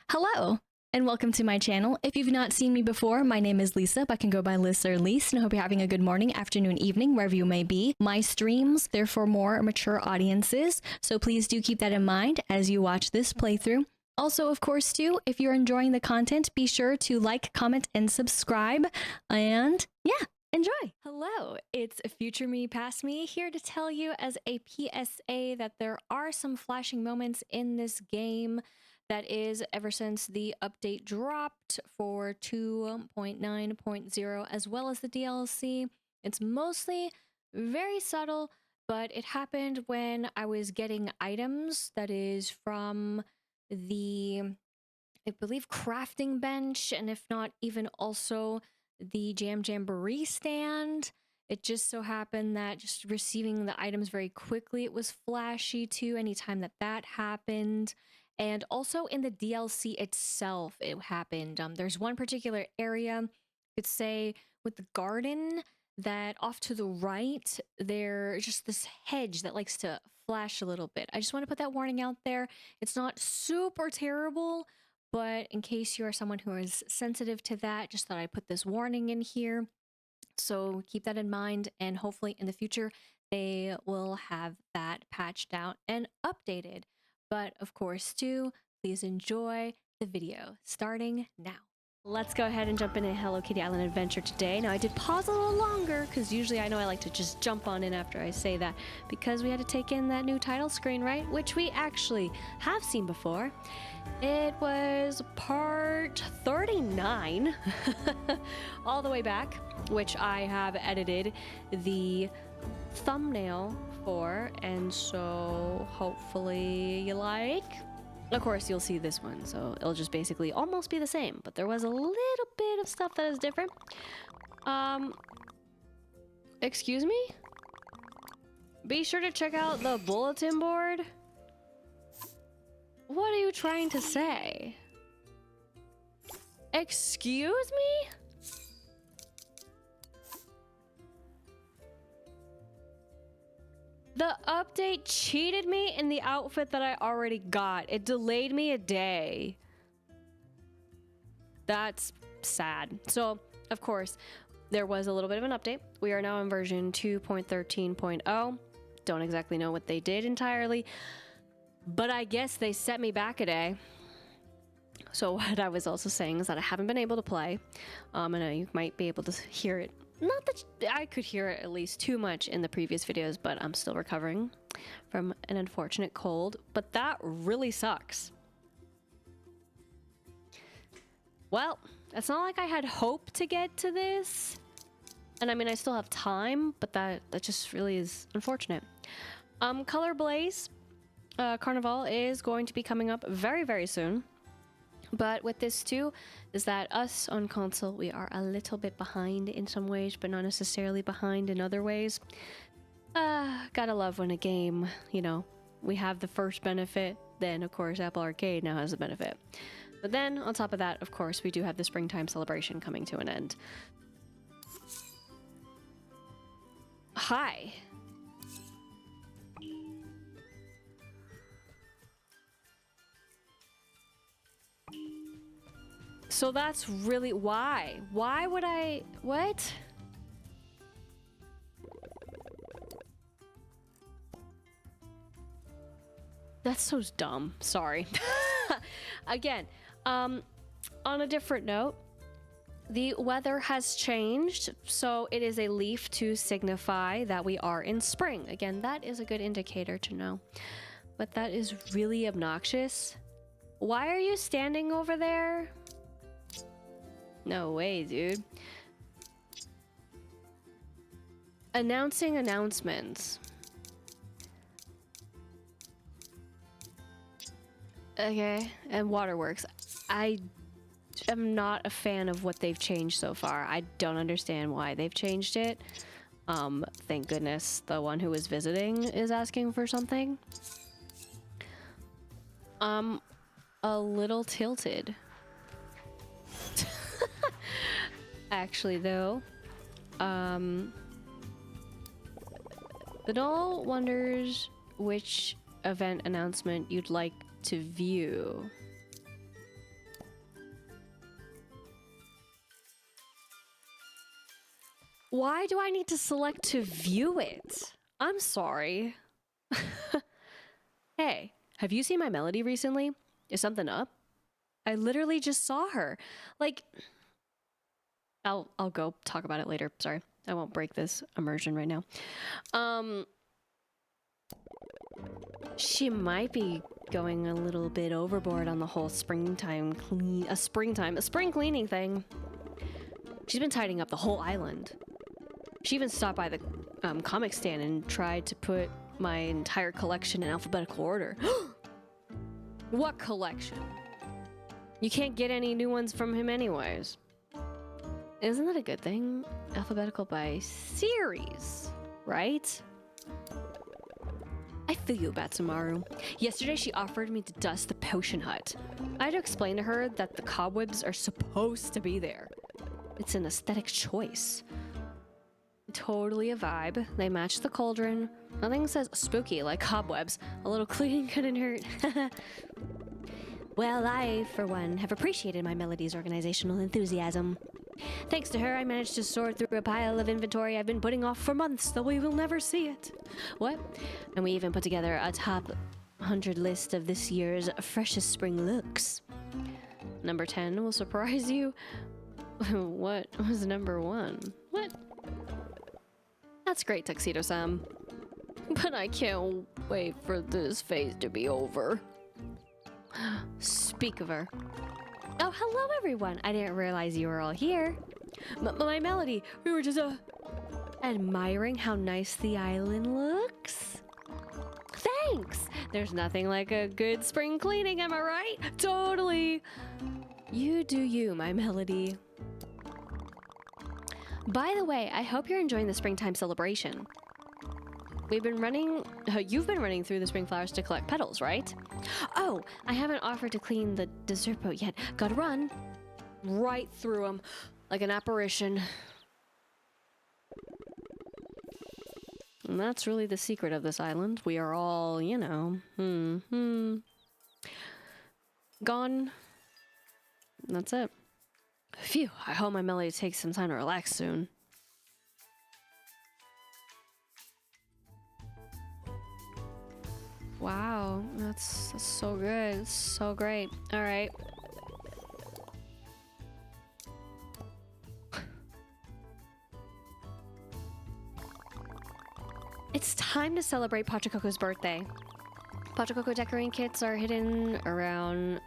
Hello, and welcome to my channel. If you've not seen me before, my name is Lisa, but can go by Liz or Lise, and I hope you're having a good morning, afternoon, evening, wherever you may be. My streams, they're for more mature audiences, so please do keep that in mind as you watch this playthrough. Also, of course, too, if you're enjoying the content, be sure to like, comment, and subscribe, and yeah, enjoy! Hello, it's Future Me, Past Me, here to tell you as a PSA that there are some flashing moments in this game. That is, ever since the update dropped for 2.9.0 as well as the DLC. It's mostly very subtle, but it happened when I was getting items, that is from the, I believe, crafting bench, and if not, even also the Jam Jamboree stand. It just so happened that just receiving the items very quickly, it was flashy too, anytime that happened. And also in the DLC itself, it happened. There's one particular area, you could say, with the garden, that off to the right, there's just this hedge that likes to flash a little bit. I just want to put that warning out there. It's not super terrible, but in case you are someone who is sensitive to that, just thought I'd put this warning in here. So keep that in mind, and hopefully in the future, they will have that patched out and updated. But of course, too, please enjoy the video starting now. Let's go ahead and jump into Hello Kitty Island Adventure today. Now, I did pause a little longer because usually I know I like to just jump on in after I say that, because we had to take in that new title screen, right? Which we actually have seen before. It was part 39 all the way back, which I have edited the thumbnail for, and so hopefully you like. Of course, you'll see this one, so it'll just basically almost be the same, but there was a little bit of stuff that is different. Excuse me? Be sure to check out the bulletin board. What are you trying to say? Excuse me? The update cheated me in the outfit that I already got. It delayed me a day. That's sad. So, of course, there was a little bit of an update. We are now in version 2.13.0. Don't exactly know what they did entirely, but I guess they set me back a day. So what I was also saying is that I haven't been able to play. I know you might be able to hear it. Not that I could hear it at least too much in the previous videos, but I'm still recovering from an unfortunate cold. But that really sucks. Well, it's not like I had hope to get to this. And I mean, I still have time, but that just really is unfortunate. Color Blaze Carnival is going to be coming up very, very soon. But with this too, is that us on console, we are a little bit behind in some ways, but not necessarily behind in other ways. Gotta love when a game, you know, we have the first benefit, then of course Apple Arcade now has a benefit. But then on top of that, of course, we do have the springtime celebration coming to an end. Hi. So that's really why. Why would I... What? That's so dumb. Sorry. Again, on a different note, the weather has changed, so it is a leaf to signify that we are in spring. Again, that is a good indicator to know. But that is really obnoxious. Why are you standing over there? No way, dude. Announcing announcements. Okay, and waterworks. I am not a fan of what they've changed so far. I don't understand why they've changed it. Thank goodness the one who was visiting is asking for something. A little tilted. Actually, though, the doll wonders which event announcement you'd like to view. Why do I need to select to view it? I'm sorry. Hey, have you seen my Melody recently? Is something up? I literally just saw her. Like, I'll go talk about it later. Sorry. I won't break this immersion right now. She might be going a little bit overboard on the whole spring cleaning thing. She's been tidying up the whole island. She even stopped by the comic stand and tried to put my entire collection in alphabetical order. What collection? You can't get any new ones from him anyways. Isn't that a good thing? Alphabetical by series, right? I feel you, Batsumaru. Yesterday she offered me to dust the potion hut. I had to explain to her that the cobwebs are supposed to be there. It's an aesthetic choice. Totally a vibe. They match the cauldron. Nothing says spooky like cobwebs. A little cleaning couldn't hurt. Well, I, for one, have appreciated my Melody's organizational enthusiasm. Thanks to her, I managed to sort through a pile of inventory I've been putting off for months, though we will never see it. What? And we even put together a top 100 list of this year's freshest spring looks. Number 10 will surprise you. What was number 1? What? That's great, Tuxedo-san. But I can't wait for this phase to be over. Speak of her. Oh, hello everyone. I didn't realize you were all here. My Melody, we were just admiring how nice the island looks. Thanks. There's nothing like a good spring cleaning, am I right? Totally. You do you, my Melody. By the way, I hope you're enjoying the springtime celebration. You've been running through the spring flowers to collect petals, right? Oh, I haven't offered to clean the dessert boat yet. Gotta run. Right through them, like an apparition. And that's really the secret of this island. We are all, you know, gone. That's it. Phew, I hope my Melody takes some time to relax soon. Wow, that's so good. It's so great. All right. It's time to celebrate Pochacco's birthday. Pochacco decorating kits are hidden around,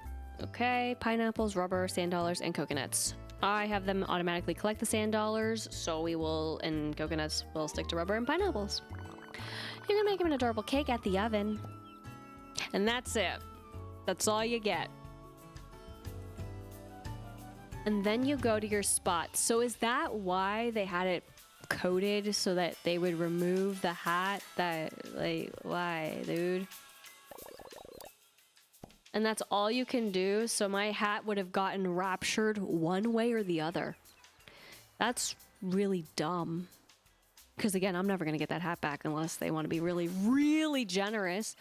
pineapples, rubber, sand dollars, and coconuts. I have them automatically collect the sand dollars, so and coconuts will stick to rubber and pineapples. You can make them an adorable cake at the oven. And that's it. That's all you get. And then you go to your spot. So is that why they had it coated so that they would remove the hat? Why, dude? And that's all you can do? So my hat would have gotten raptured one way or the other. That's really dumb. Because again, I'm never going to get that hat back unless they want to be really, really generous.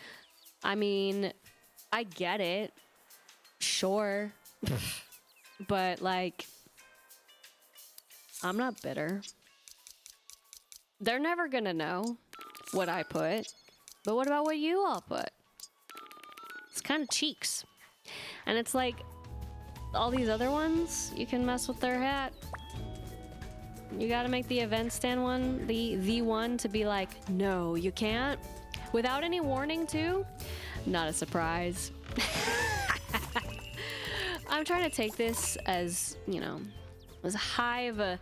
I mean, I get it. Sure. But, like, I'm not bitter. They're never gonna know what I put. But what about what you all put? It's kind of cheeks. And it's like, all these other ones, you can mess with their hat. You gotta make the event stand one, the one to be like, no, you can't. Without any warning, too? Not a surprise. I'm trying to take this as, you know, as high of a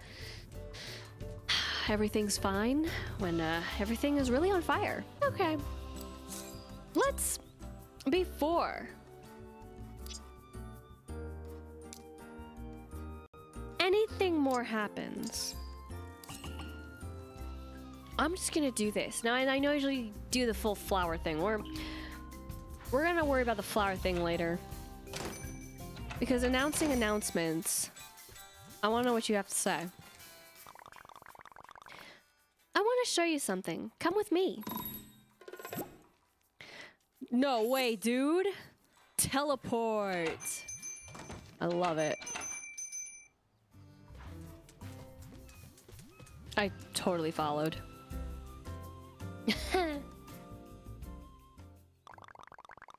everything's fine when everything is really on fire. Okay. Before anything more happens, I'm just gonna do this. Now, and I know I usually do the full flower thing. We're gonna worry about the flower thing later. Because announcing announcements, I wanna know what you have to say. I wanna show you something. Come with me. No way, dude. Teleport. I love it. I totally followed.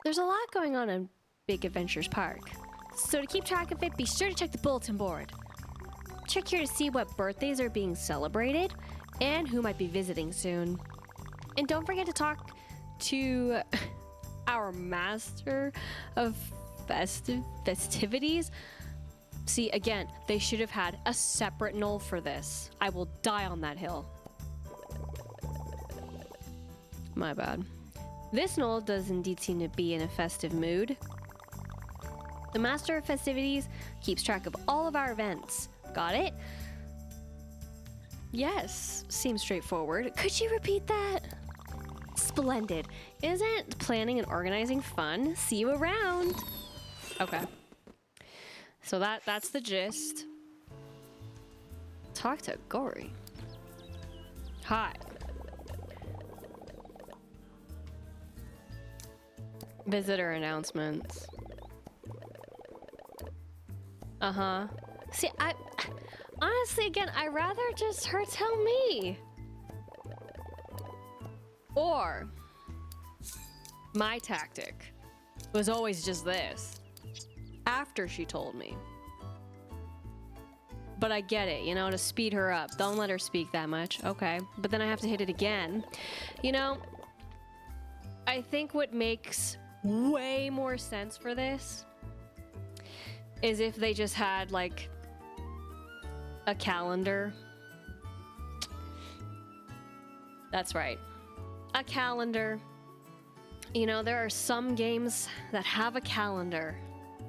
There's a lot going on in Big Adventures Park. So to keep track of it, be sure to check the bulletin board. Check here to see what birthdays are being celebrated and who might be visiting soon. And don't forget to talk to our master of festivities. See, again, they should have had a separate knoll for this. I will die on that hill. My bad. This knoll does indeed seem to be in a festive mood. The master of festivities keeps track of all of our events. Got it? Yes, seems straightforward. Could you repeat that? Splendid. Isn't planning and organizing fun? See you around. Okay. So that's the gist. Talk to Gory. Hi. Visitor announcements. Uh-huh. See, honestly, again, I'd rather just her tell me. Or my tactic was always just this. After she told me. But I get it, you know, to speed her up. Don't let her speak that much. Okay. But then I have to hit it again. You know, I think what makes way more sense for this is if they just had, like, a calendar. That's right. A calendar. You know, there are some games that have a calendar,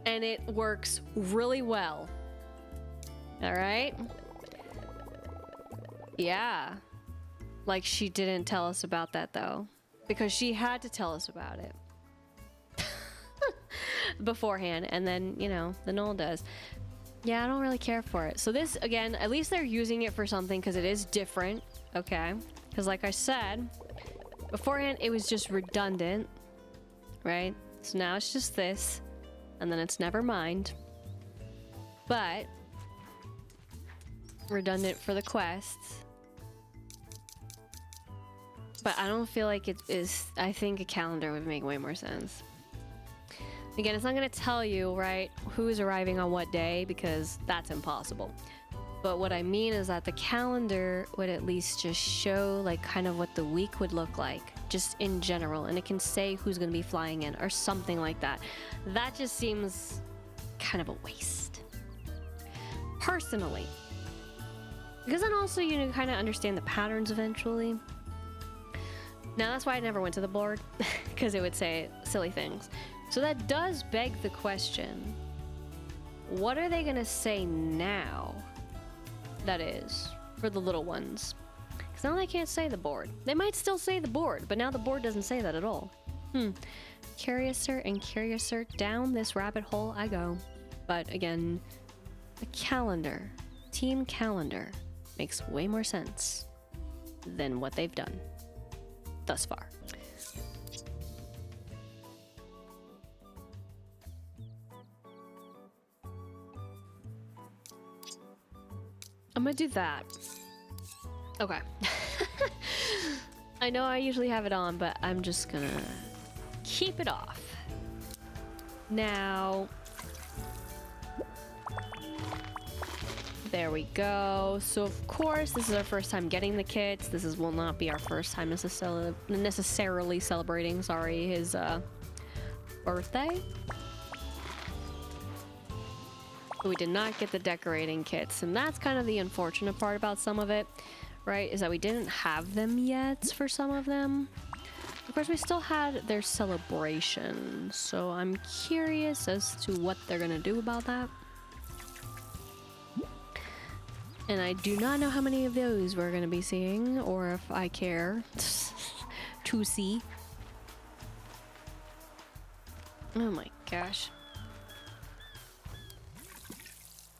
and it works really well. All right? Yeah. Like, she didn't tell us about that, though. Because she had to tell us about it. Beforehand, and then, you know, the Knoll does. Yeah, I don't really care for it. So this, again, at least they're using it for something because it is different, okay? Because like I said, beforehand it was just redundant, right? So now it's just this, and then it's never mind. But redundant for the quests. But I don't feel like it is. I think a calendar would make way more sense. Again, it's not going to tell you, right, who's arriving on what day, because that's impossible. But what I mean is that the calendar would at least just show, like, kind of what the week would look like, just in general. And it can say who's going to be flying in, or something like that. That just seems kind of a waste. Personally. Because then also you can kind of understand the patterns eventually. Now, that's why I never went to the board, because it would say silly things. So that does beg the question, what are they gonna say now? That is, for the little ones. Because now they can't say the board. They might still say the board, but now the board doesn't say that at all. Curiouser and curiouser down this rabbit hole I go. But again, a calendar, team calendar, makes way more sense than what they've done thus far. I'm gonna do that. Okay. I know I usually have it on, but I'm just gonna keep it off. Now, there we go. So of course, this is our first time getting the kits. This will not be our first time necessarily celebrating, sorry, his birthday. We did not get the decorating kits, and that's kind of the unfortunate part about some of it, right? Is that we didn't have them yet for some of them. Of course, we still had their celebration, so I'm curious as to what they're gonna do about that. And I do not know how many of those we're gonna be seeing, or if I care to see. Oh my gosh.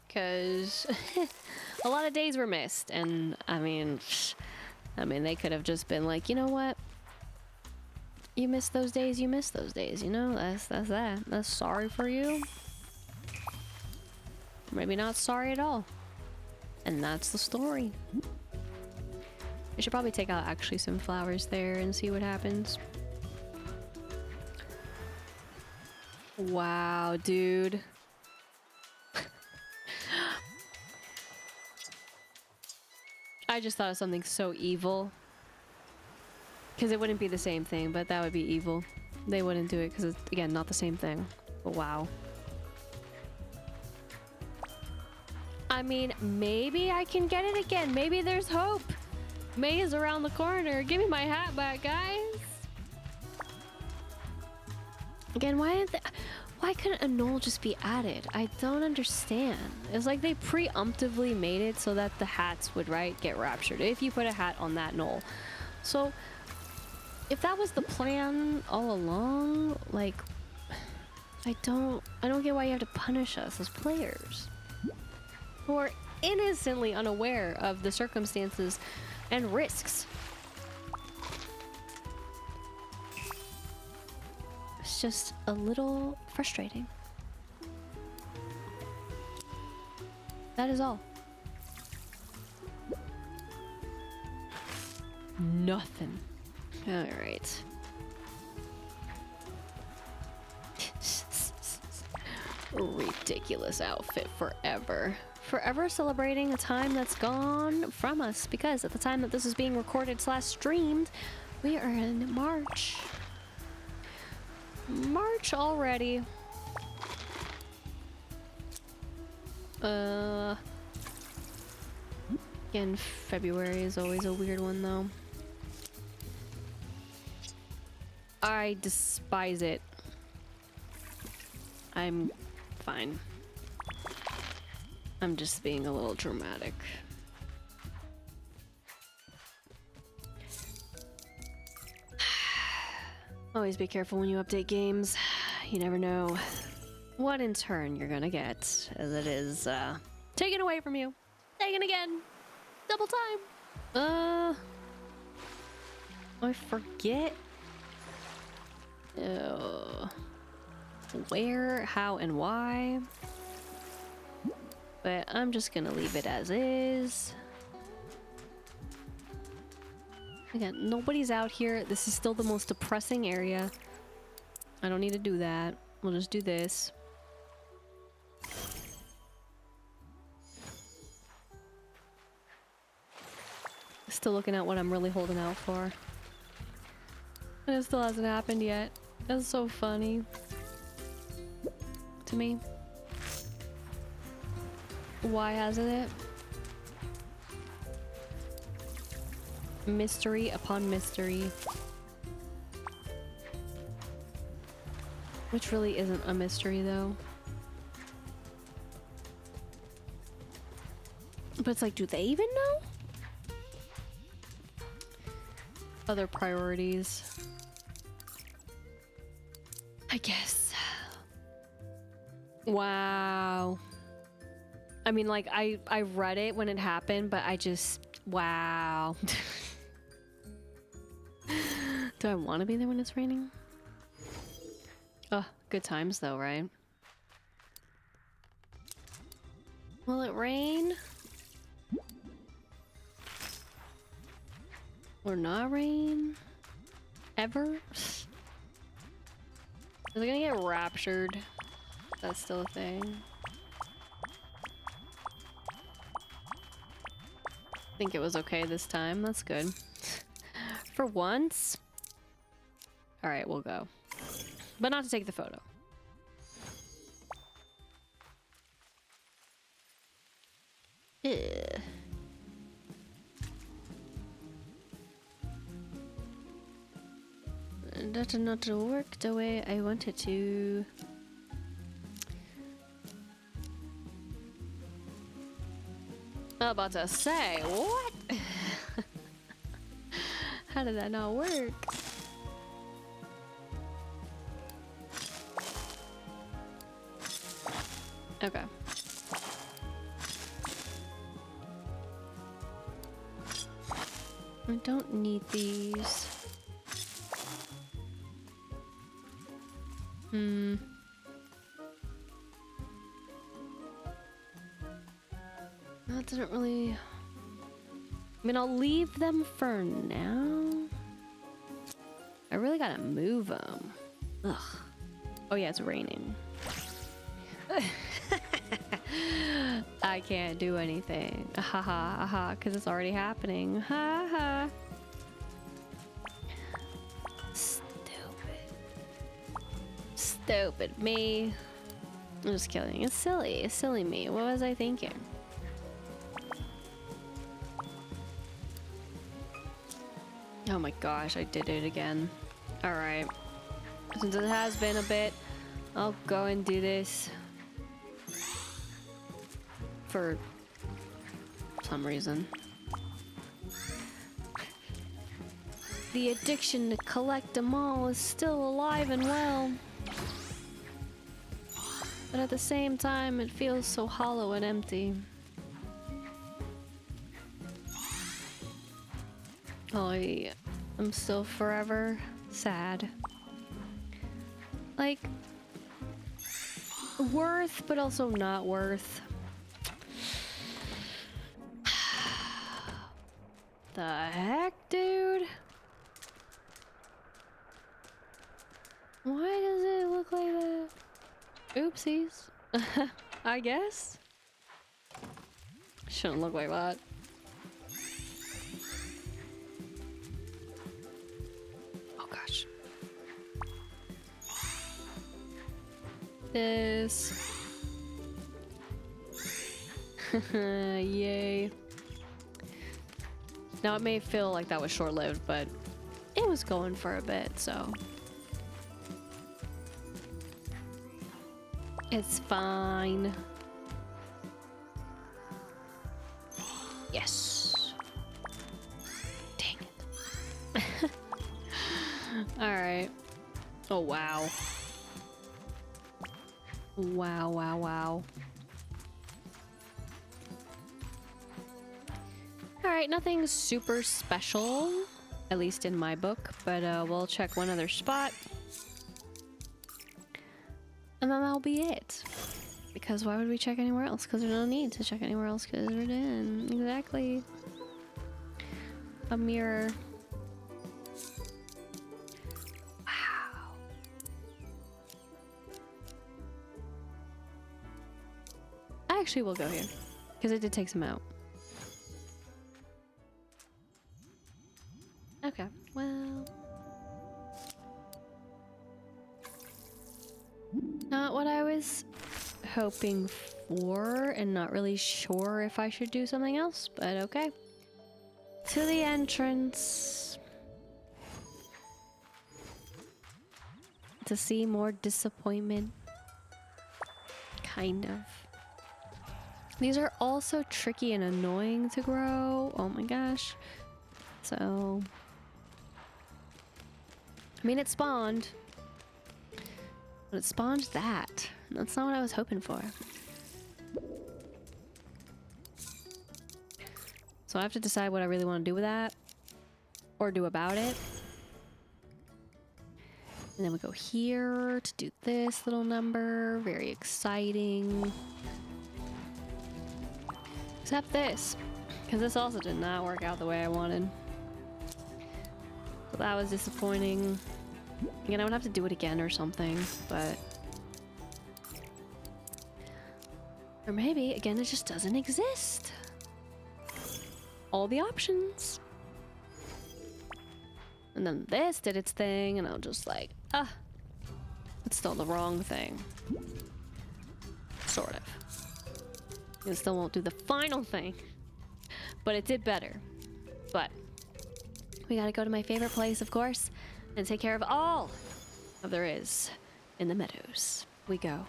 Because a lot of days were missed, and I mean, they could have just been like, you know what? You missed those days, you missed those days, you know? That's that. That's sorry for you. Maybe not sorry at all. And that's the story. I should probably take out actually some flowers there and see what happens. Wow, dude. I just thought of something so evil. Because it wouldn't be the same thing, but that would be evil. They wouldn't do it because it's, again, not the same thing. But wow. I mean, maybe I can get it again. Maybe there's hope. May is around the corner. Give me my hat back, guys. Again, why couldn't a knoll just be added? I don't understand. It's like they preemptively made it so that the hats would, right, get raptured if you put a hat on that knoll. So if that was the plan all along, like, I don't get why you have to punish us as players who are innocently unaware of the circumstances and risks. It's just a little frustrating. That is all. Nothing. All right. Ridiculous outfit forever. Forever celebrating a time that's gone from us, because at the time that this is being recorded / streamed, we are in March. March already. Again, February is always a weird one though. I despise it. I'm fine. I'm just being a little dramatic. Always be careful when you update games. You never know what in turn you're gonna get, as it is taken away from you. Taken again. Double time. I forget where, how, and why. But I'm just gonna leave it as is. Again, nobody's out here. This is still the most depressing area. I don't need to do that. We'll just do this. Still looking at what I'm really holding out for. And it still hasn't happened yet. That's so funny to me. Why hasn't it? Mystery upon mystery. Which really isn't a mystery though. But it's like, do they even know? Other priorities, I guess. Wow. I mean, like, I read it when it happened, but I just, wow. Do I want to be there when it's raining? Oh, good times though, right? Will it rain? Or not rain? Ever? Is it gonna get raptured? That's still a thing. I think it was okay this time. That's good. For once. Alright, we'll go. But not to take the photo. Ugh. That did not work the way I wanted to. I'm about to say, what? How did that not work? Okay. I don't need these. That didn't really mean, I'll leave them for now. I really gotta move them. Ugh. Oh yeah, it's raining. I can't do anything. Haha, aha, because it's already happening. Ha ha. Stupid. Stupid me. I'm just kidding. It's silly. It's silly me. What was I thinking? Oh my gosh, I did it again. Alright. Since it has been a bit, I'll go and do this. For some reason. The addiction to collect them all is still alive and well. But at the same time, it feels so hollow and empty. I am still forever sad. Like, worth, but also not worth. The heck, dude? Why does it look like that? Oopsies. I guess. Shouldn't look like that. Oh gosh. This. Yay. Now it may feel like that was short-lived, but it was going for a bit, so. It's fine. Yes. Dang it. Alright. Oh, wow. Wow, wow, wow. Alright, nothing super special, at least in my book, but we'll check one other spot. And then that'll be it. Because why would we check anywhere else? Because there's no need to check anywhere else because we're done. Exactly. A mirror. Wow. I actually will go here. Because it did take some out. Okay, well. Not what I was hoping for, and not really sure if I should do something else, but okay. To the entrance. To see more disappointment. Kind of. These are also tricky and annoying to grow. Oh my gosh. So. I mean, it spawned. But it spawned that. That's not what I was hoping for. So I have to decide what I really want to do with that. Or do about it. And then we go here to do this little number. Very exciting. Except this. Because this also did not work out the way I wanted. So that was disappointing. Again, I would have to do it again or something, but... Or maybe, again, it just doesn't exist. All the options. And then this did its thing, and I'm just like, ah. It's still the wrong thing. Sort of. It still won't do the final thing. But it did better. But we gotta go to my favorite place, of course. And take care of all of there is in the meadows. We go.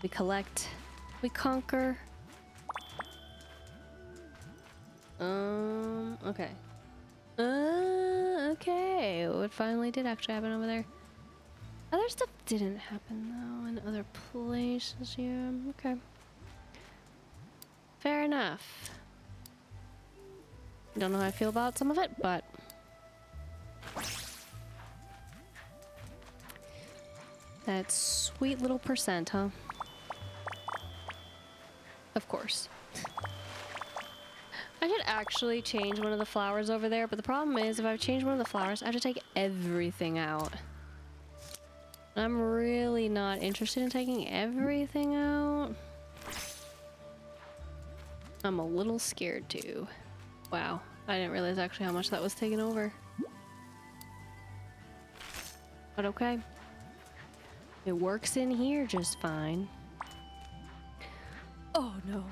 We collect. We conquer. Okay. Okay. It finally did actually happen over there. Other stuff didn't happen though in other places. Yeah. Okay. Fair enough. Don't know how I feel about some of it, but. That sweet little percent, huh? Of course. I should actually change one of the flowers over there, but the problem is if I change one of the flowers, I have to take everything out. I'm really not interested in taking everything out. I'm a little scared too. Wow, I didn't realize actually how much that was taken over. But okay. It works in here just fine. Oh no.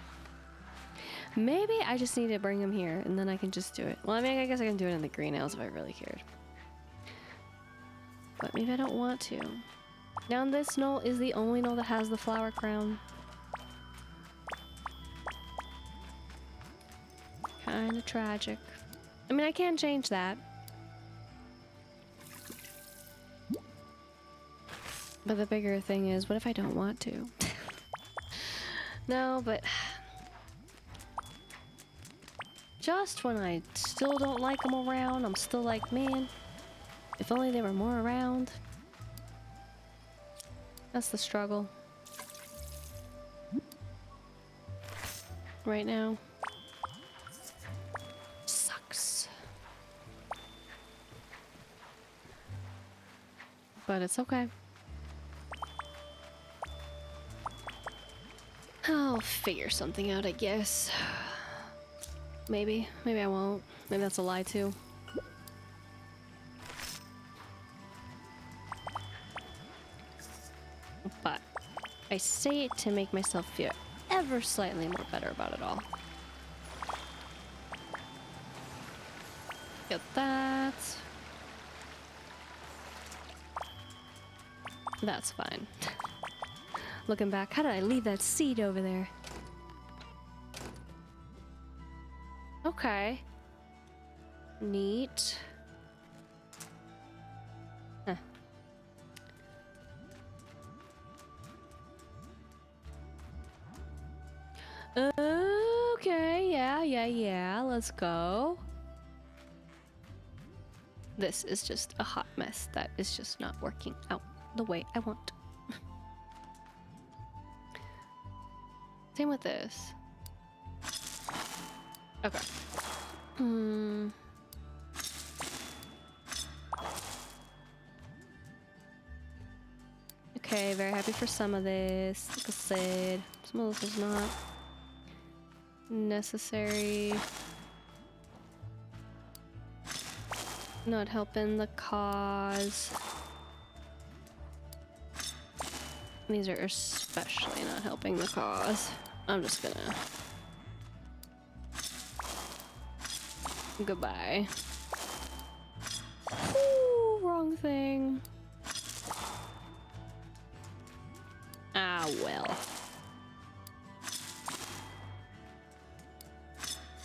Maybe I just need to bring him here and then I can just do it. Well, I mean, I guess I can do it in the greenhouse if I really cared. But maybe I don't want to. Now this knoll is the only knoll that has the flower crown. Kinda tragic. I mean, I can change that. But the bigger thing is, what if I don't want to? No, but... just when I still don't like them around, I'm still like, man, if only they were more around. That's the struggle. Right now. Sucks. But it's okay. I'll figure something out, I guess. Maybe. Maybe I won't. Maybe that's a lie too. But I say it to make myself feel ever slightly more better about it all. Get that. That's fine. Looking back, how did I leave that seed over there? Okay. Neat. Huh. Okay, yeah, let's go. This is just a hot mess that is just not working out the way I want. Same with this. Okay. Okay, very happy for some of this. Like I said, some of this is not necessary. Not helping the cause. These are especially not helping the cause. I'm just gonna... goodbye. Ooh, wrong thing. Ah, well.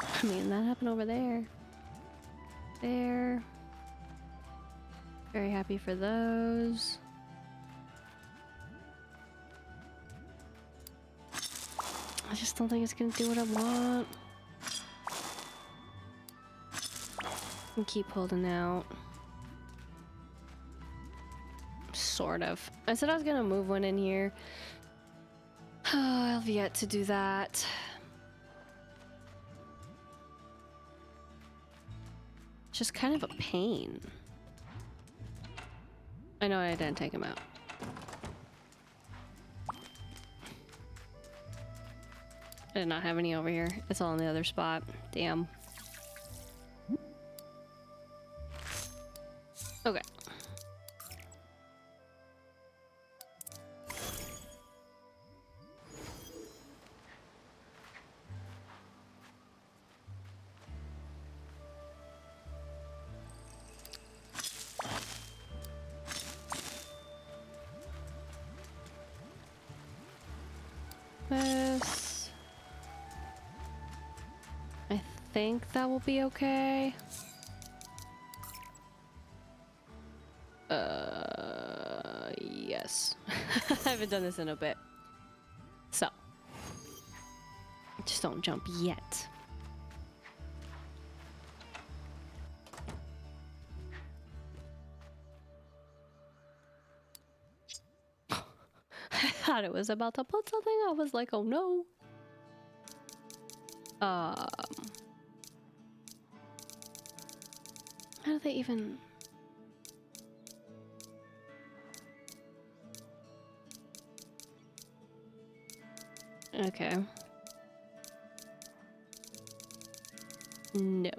I mean, that happened over there. There. Very happy for those. I just don't think it's gonna do what I want. And keep holding out. Sort of. I said I was gonna move one in here. I've yet to do that. Just kind of a pain. I know I didn't take him out. I did not have any over here. It's all in the other spot. Damn. Okay. This. I think that will be okay. Yes. I haven't done this in a bit. So. Just don't jump yet. I thought it was about to put something. I was like, oh no. How do they even... Okay. No.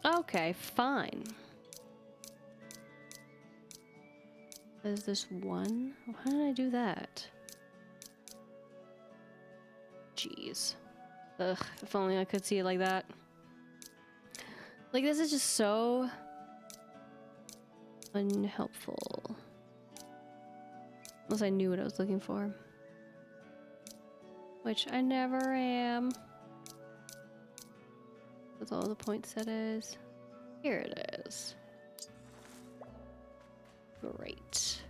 Okay, fine. Is this one? How did I do that? Jeez. Ugh, if only I could see it like that. Like, this is just so unhelpful. Unless I knew what I was looking for. Which I never am. With all the poinsettias. Here it is. Great.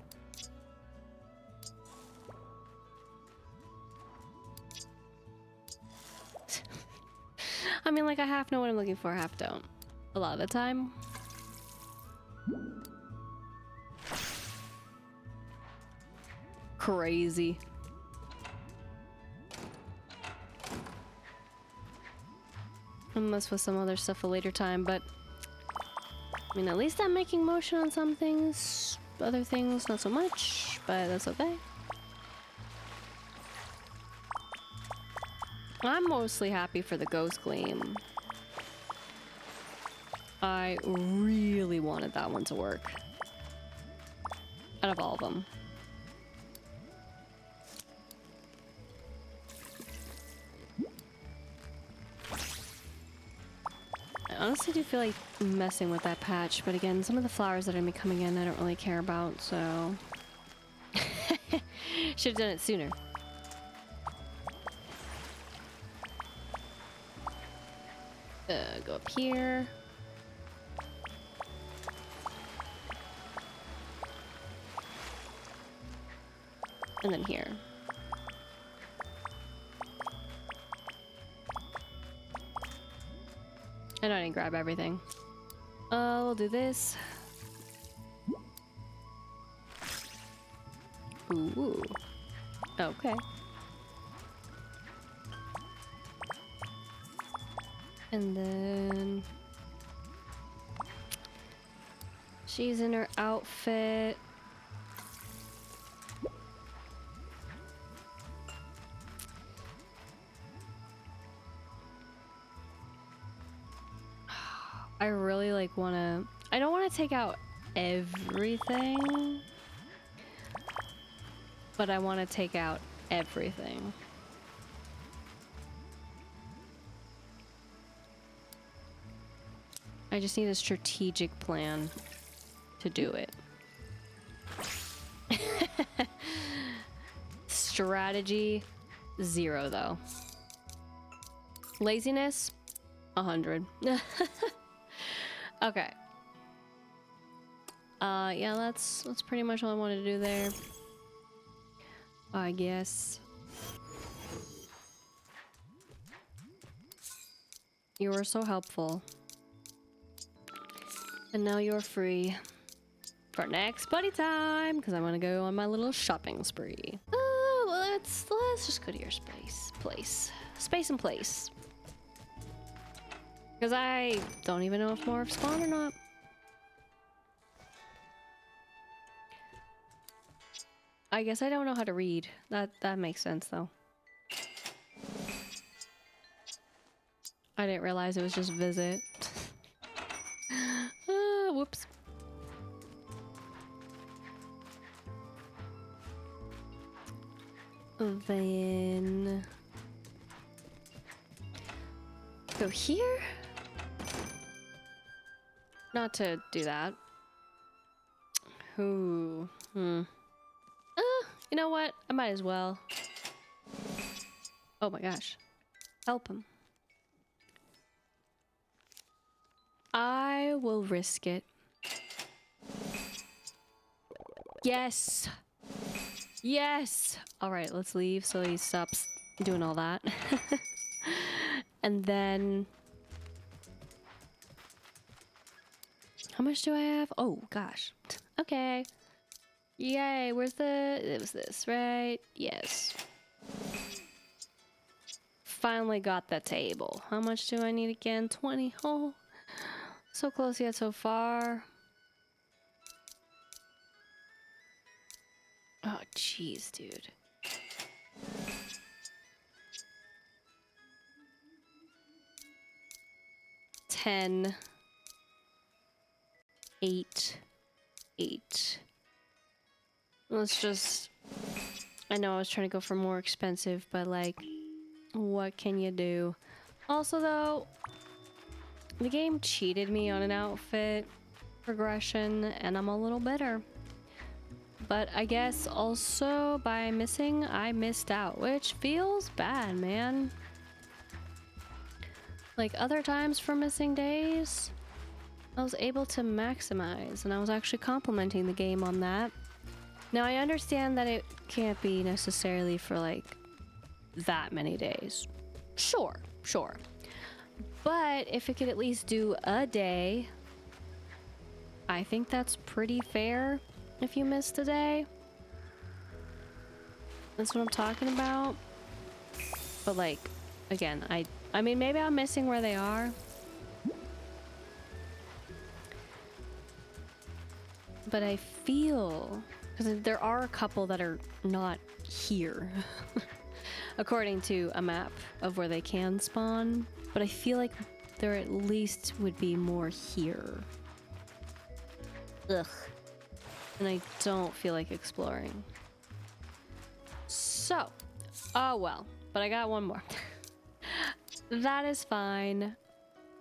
I mean, like, I half know what I'm looking for, half don't. A lot of the time. Crazy. Unless with some other stuff a later time, but I mean, at least I'm making motion on some things. Other things, not so much, but that's okay. I'm mostly happy for the ghost gleam. I really wanted that one to work. Out of all of them. I honestly do feel like messing with that patch, but again, some of the flowers that are gonna be coming in I don't really care about, so... Should've done it sooner. Go up here. And then here. I know I didn't grab everything. We'll do this. Ooh. Okay. And then... she's in her outfit. I really like wanna... I don't want to take out everything, but I want to take out everything. I just need a strategic plan to do it. Strategy, 0 though. Laziness, 100. Okay. Yeah, that's pretty much all I wanted to do there. I guess. You were so helpful. And now you're free for next buddy time, because I'm gonna go on my little shopping spree. Let's just go to your space and place. Because I don't even know if more have spawned or not. I guess I don't know how to read. That makes sense though. I didn't realize it was just visit. Whoops. Then go here. Not to do that. Ooh. You know what? I might as well. Oh my gosh. Help him. I will risk it. Yes. Yes. All right, let's leave so he stops doing all that. And then... how much do I have? Oh, gosh. Okay. Yay, where's the... it was this, right? Yes. Finally got the table. How much do I need again? 20. Oh. So close yet so far. Oh, jeez, dude. $10, $8, $8. Let's just... I know I was trying to go for more expensive, but like, what can you do? Also though, the game cheated me on an outfit progression and I'm a little bitter. But I guess also by missing, I missed out, which feels bad, man. Like other times for missing days, I was able to maximize and I was actually complimenting the game on that. Now I understand that it can't be necessarily for like that many days. Sure. But if it could at least do a day, I think that's pretty fair if you missed a day. That's what I'm talking about. But like, again, I mean, maybe I'm missing where they are. But I feel, because there are a couple that are not here, according to a map of where they can spawn. But I feel like there at least would be more here. Ugh. And I don't feel like exploring. So, oh well, but I got one more. That is fine.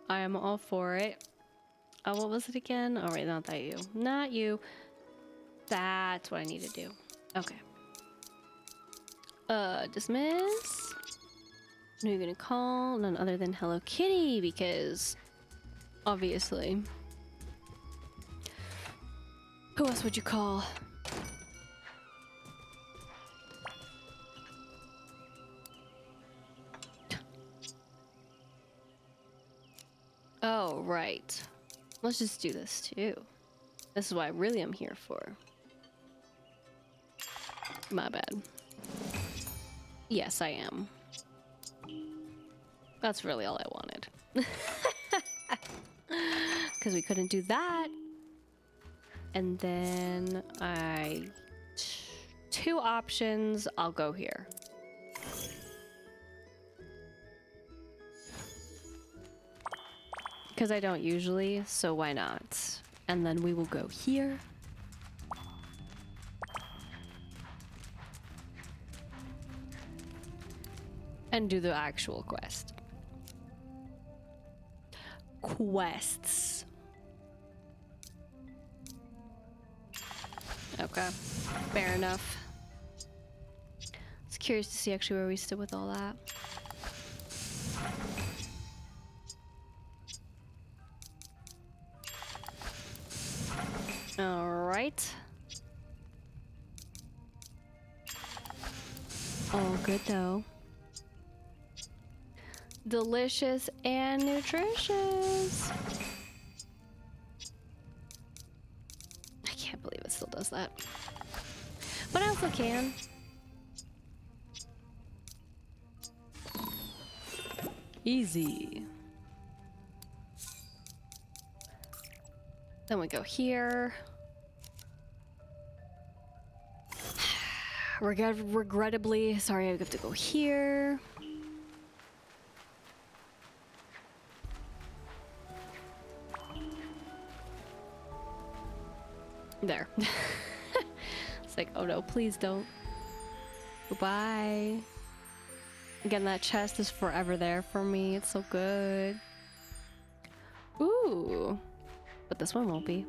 I am all for it. Oh, what was it again? Oh, right, not that you. Not you. That's what I need to do. Okay. Dismiss. Who are you gonna call? None other than Hello Kitty, because obviously. Who else would you call? Oh, right. Let's just do this too. This is what I really am here for. My bad. Yes, I am. That's really all I wanted. Because we couldn't do that. And then two options, I'll go here. Because I don't usually, so why not? And then we will go here. And do the actual quest. Quests. Okay, fair enough. I was curious to see actually where we stood with all that. All right. All good though. Delicious and nutritious. I can't believe it still does that. But I also can. Easy. Then we go here. Regrettably, sorry, I have to go here. There. It's like, oh no, please don't. Goodbye. Again, that chest is forever there for me. It's so good. Ooh. But this one won't be.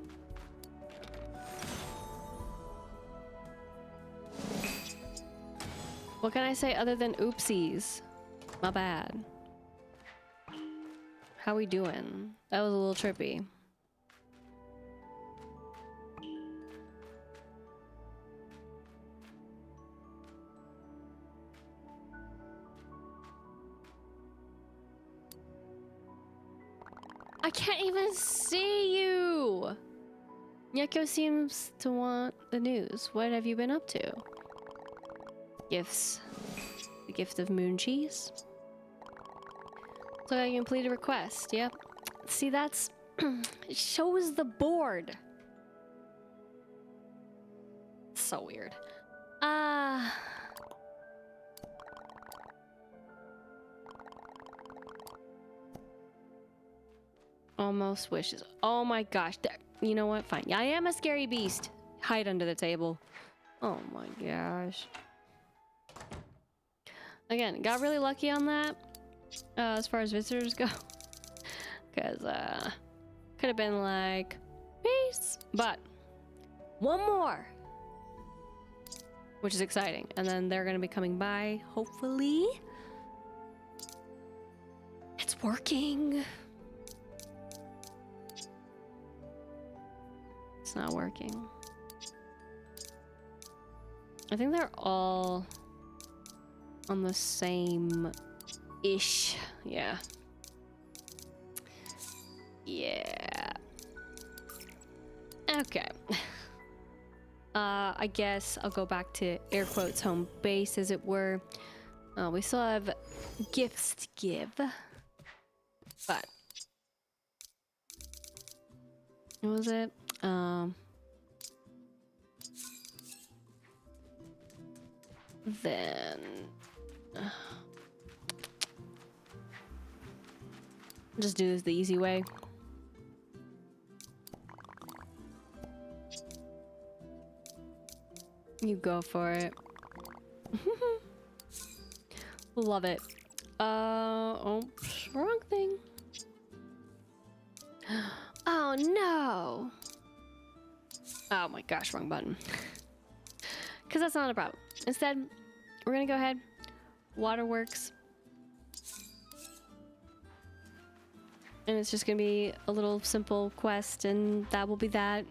What can I say other than oopsies? My bad. How we doing? That was a little trippy. I can't even see you! Yeko seems to want the news. What have you been up to? Gifts. The gift of moon cheese. So I completed a request, yep. See, that's It shows the board. So weird. Almost wishes. Oh my gosh. You know what? Fine. I am a scary beast. Hide under the table. Oh my gosh. Again, got really lucky on that. As far as visitors go. Because, could have been like, peace. But, one more. Which is exciting. And then they're going to be coming by, hopefully. It's working. It's not working. I think they're all on the same-ish. Yeah. Yeah. Okay. I guess I'll go back to air quotes home base, as it were. We still have gifts to give. But what was it? Then just do this the easy way. You go for it. Love it. Oh, wrong thing. Oh no. Oh my gosh, wrong button. Because that's not a problem. Instead, we're gonna go ahead. Waterworks. And it's just gonna be a little simple quest, and that will be that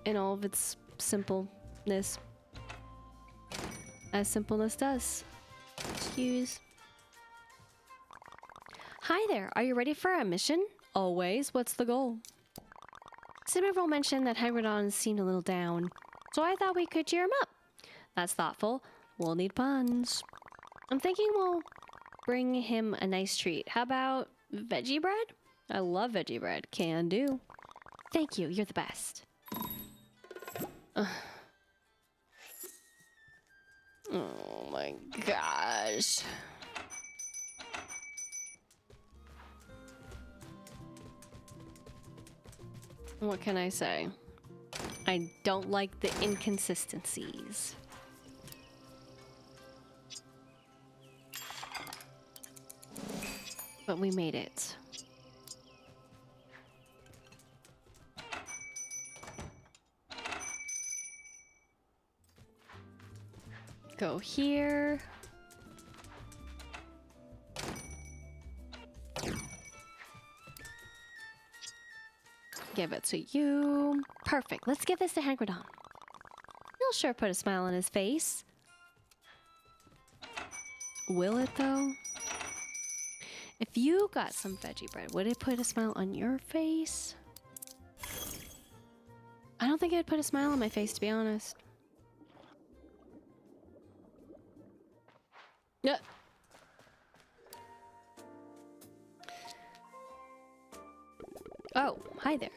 in all of its simpleness. As simpleness does. Excuse. Hi there, are you ready for a mission? Always. What's the goal? Isabelle mentioned that Hagridon seemed a little down, so I thought we could cheer him up. That's thoughtful. We'll need puns. I'm thinking we'll bring him a nice treat. How about veggie bread? I love veggie bread. Can do. Thank you. You're the best. Oh my gosh. What can I say? I don't like the inconsistencies. But we made it. Go here. Give it to you. Perfect. Let's give this to Hagridon. He'll sure put a smile on his face. Will it, though? If you got some veggie bread, would it put a smile on your face? I don't think it'd put a smile on my face, to be honest. Yeah. Oh, hi there.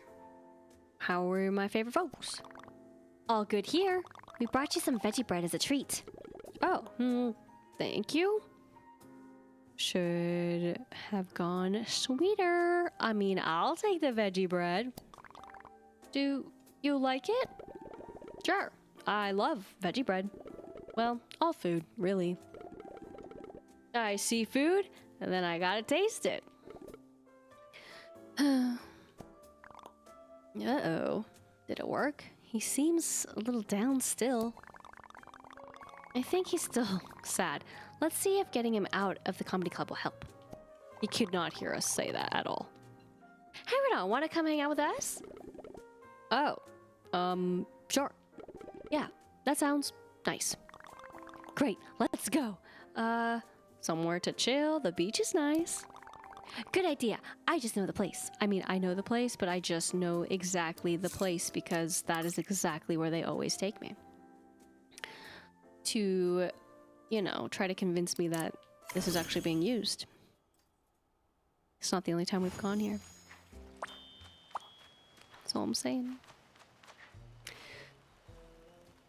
How are my favorite folks? All good here. We brought you some veggie bread as a treat. Oh, thank you. Should have gone sweeter. I mean, I'll take the veggie bread. Do you like it? Sure. I love veggie bread. Well, all food, really. I see food, and then I gotta taste it. Uh-oh. Did it work? He seems a little down still. I think he's still sad. Let's see if getting him out of the comedy club will help. He could not hear us say that at all. Hagridon, want to come hang out with us? Oh, sure. Yeah, that sounds nice. Great, let's go. Somewhere to chill. The beach is nice. Good idea. I just know the place. I mean, I know the place, but I just know exactly the place because that is exactly where they always take me. To, you know, try to convince me that this is actually being used. It's not the only time we've gone here. That's all I'm saying.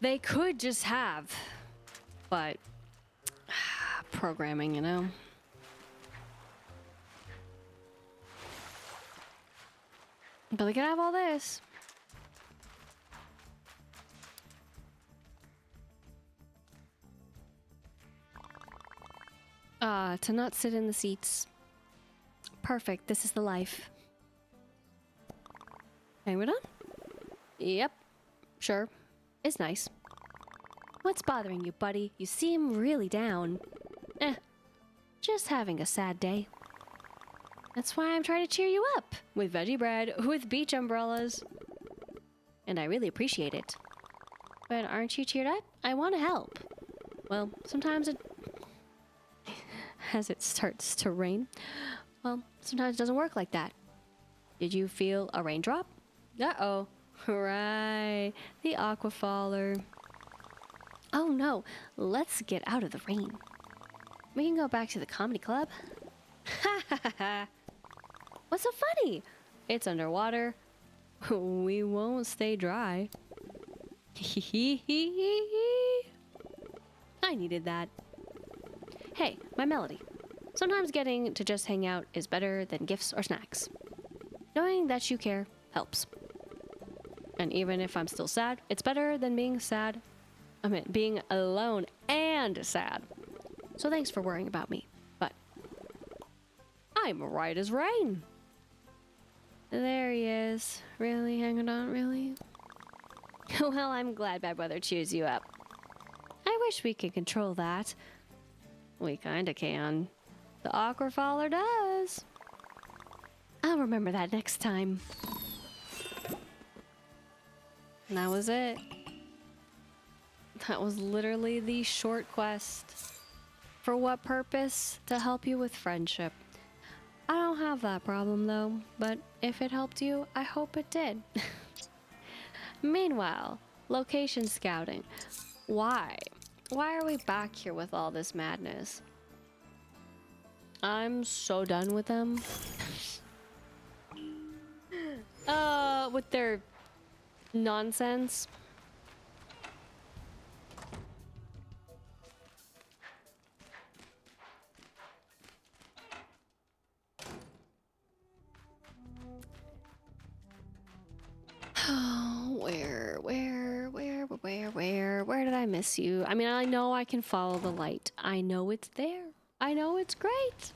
They could just have, but programming, you know? But they could have all this. To not sit in the seats. Perfect, this is the life. Okay, we're done? Yep, sure. It's nice. What's bothering you, buddy? You seem really down. Just having a sad day. That's why I'm trying to cheer you up. With veggie bread, with beach umbrellas. And I really appreciate it. But aren't you cheered up? I want to help. Well, sometimes it... as it starts to rain. Well, sometimes it doesn't work like that. Did you feel a raindrop? Uh-oh. Right. The aquafaller. Oh no. Let's get out of the rain. We can go back to the comedy club. Ha ha ha ha. What's so funny? It's underwater. We won't stay dry. I needed that. Hey, my melody. Sometimes getting to just hang out is better than gifts or snacks. Knowing that you care helps. And even if I'm still sad, it's better than being sad. I mean, being alone and sad. So thanks for worrying about me, but I'm right as rain. There he is. Really hanging on, really? Well, I'm glad bad weather cheers you up. I wish we could control that. We kinda can. The aquafaller does. I'll remember that next time. And that was it. That was literally the short quest. For what purpose? To help you with friendship. I don't have that problem though, but if it helped you, I hope it did. Meanwhile, location scouting. Why? Why are we back here with all this madness? I'm so done with them. With their nonsense. Where did I miss you? I mean, I know I can follow the light. I know it's there. I know it's great.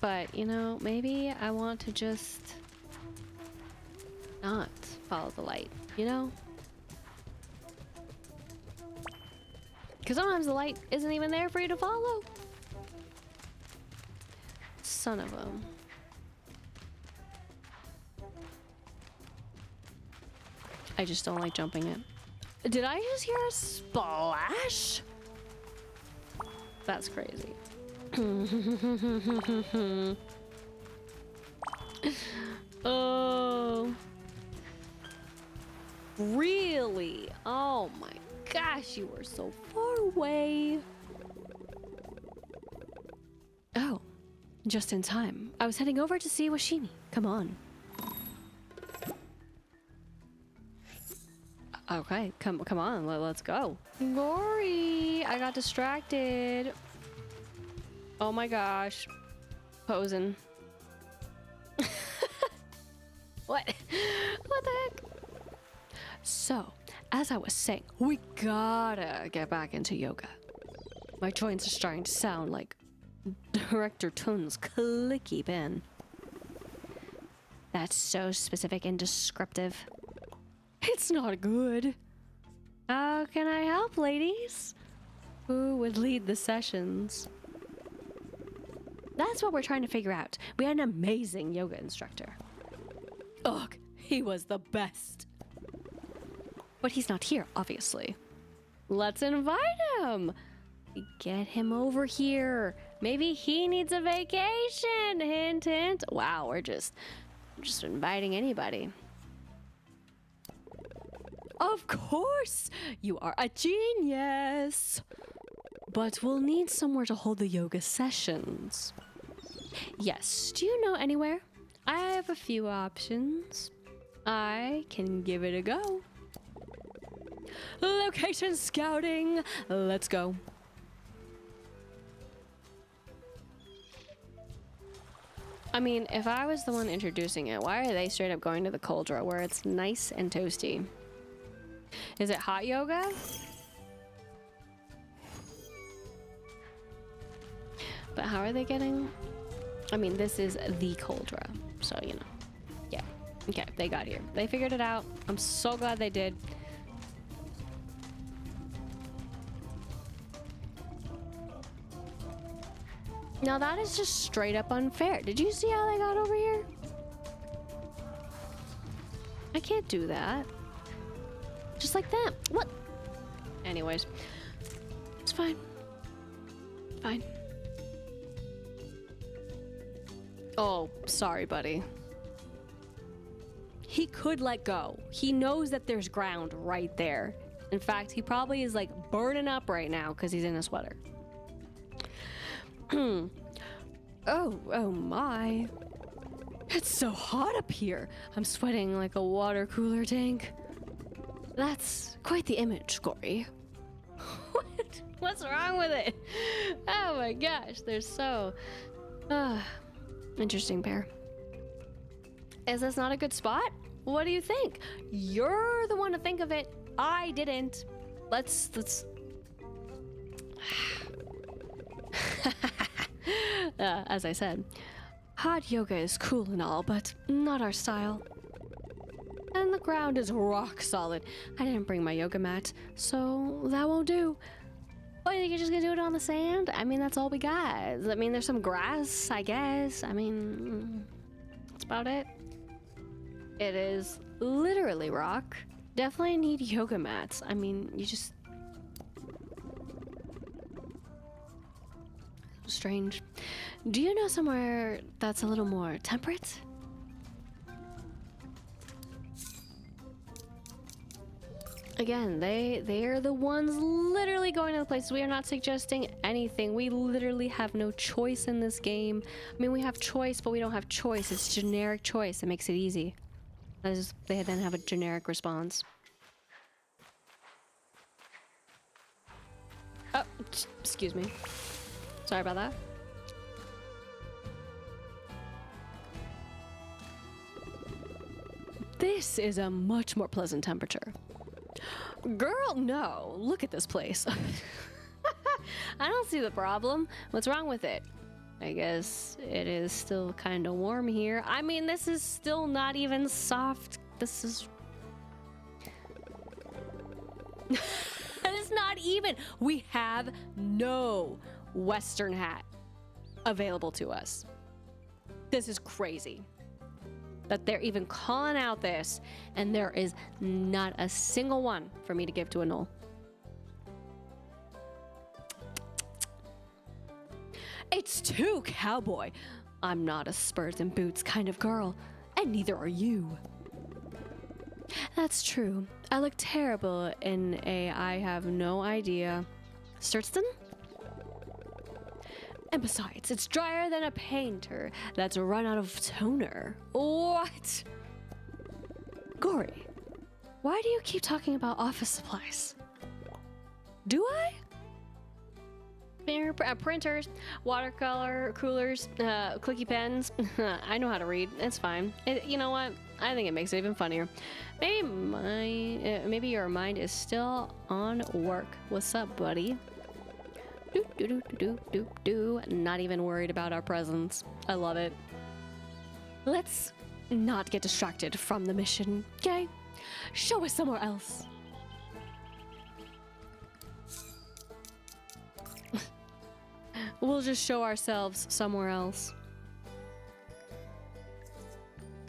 But, you know, maybe I want to just not follow the light, you know? Because sometimes the light isn't even there for you to follow. Son of a... I just don't like jumping it. Did I just hear a splash? That's crazy. Oh. Really? Oh my gosh, you were so far away. Oh, just in time. I was heading over to see Washimi. Come on. Okay, come on, let's go. Gory, I got distracted. Oh my gosh. Posing. What? What the heck? So, as I was saying, we gotta get back into yoga. My joints are starting to sound like Director Toon's clicky pen. That's so specific and descriptive. It's not good. How can I help, ladies? Who would lead the sessions? That's what we're trying to figure out. We had an amazing yoga instructor. Ugh, he was the best. But he's not here, obviously. Let's invite him. Get him over here. Maybe he needs a vacation. Hint, hint. Wow, we're just inviting anybody. Of course, you are a genius. but we'll need somewhere to hold the yoga sessions. Yes, do you know anywhere? I have a few options. I can give it a go. Location scouting, let's go. I mean, if I was the one introducing it, why are they straight up going to the cauldron where it's nice and toasty? Is it hot yoga? But how are they getting? I mean, this is the cauldron, so you know. Yeah. Okay, they got here. They figured it out. I'm so glad they did. Now that is just straight up unfair. Did you see how they got over here? I can't do that. Just like that. What? Anyways. It's fine. Fine. Oh, sorry, buddy. He could let go. He knows that there's ground right there. In fact, he probably is like burning up right now because he's in a sweater. Oh my. It's so hot up here. I'm sweating like a water cooler tank. That's quite the image, Gory. What? What's wrong with it? Oh my gosh, they're so... interesting pair. Is this not a good spot? What do you think? You're the one to think of it. I didn't. Let's... as I said, hot yoga is cool and all, but not our style. And the ground is rock solid. I didn't bring my yoga mat, so that won't do. What, you think you're just gonna do it on the sand? I mean, that's all we got. I mean, there's some grass, I guess. I mean, that's about it. It is literally rock. Definitely need yoga mats. I mean, you just... Strange. Do you know somewhere that's a little more temperate? Again, they are the ones literally going to the places. We are not suggesting anything. We literally have no choice in this game. I mean, we have choice, but we don't have choice. It's generic choice. It makes it easy. That is, they then have a generic response. Oh, excuse me. Sorry about that. This is a much more pleasant temperature. Girl, no. Look at this place. I don't see the problem. What's wrong with it? I guess it is still kind of warm here. I mean, this is still not even soft. This is... It's not even. We have no Western hat available to us. This is crazy that they're even calling out this, and there is not a single one for me to give to a Knoll. It's too cowboy. I'm not a spurs and boots kind of girl, and neither are you. That's true. I look terrible in a I have no idea. Sturtston? And besides, it's drier than a painter that's run out of toner. What? Gory, why do you keep talking about office supplies? Do I? Printers, watercolor, coolers, clicky pens. I know how to read. It's fine. You know what? I think it makes it even funnier. Maybe your mind is still on work. What's up, buddy? Not even worried about our presence. I love it. Let's not get distracted from the mission, okay? Show us somewhere else. We'll just show ourselves somewhere else.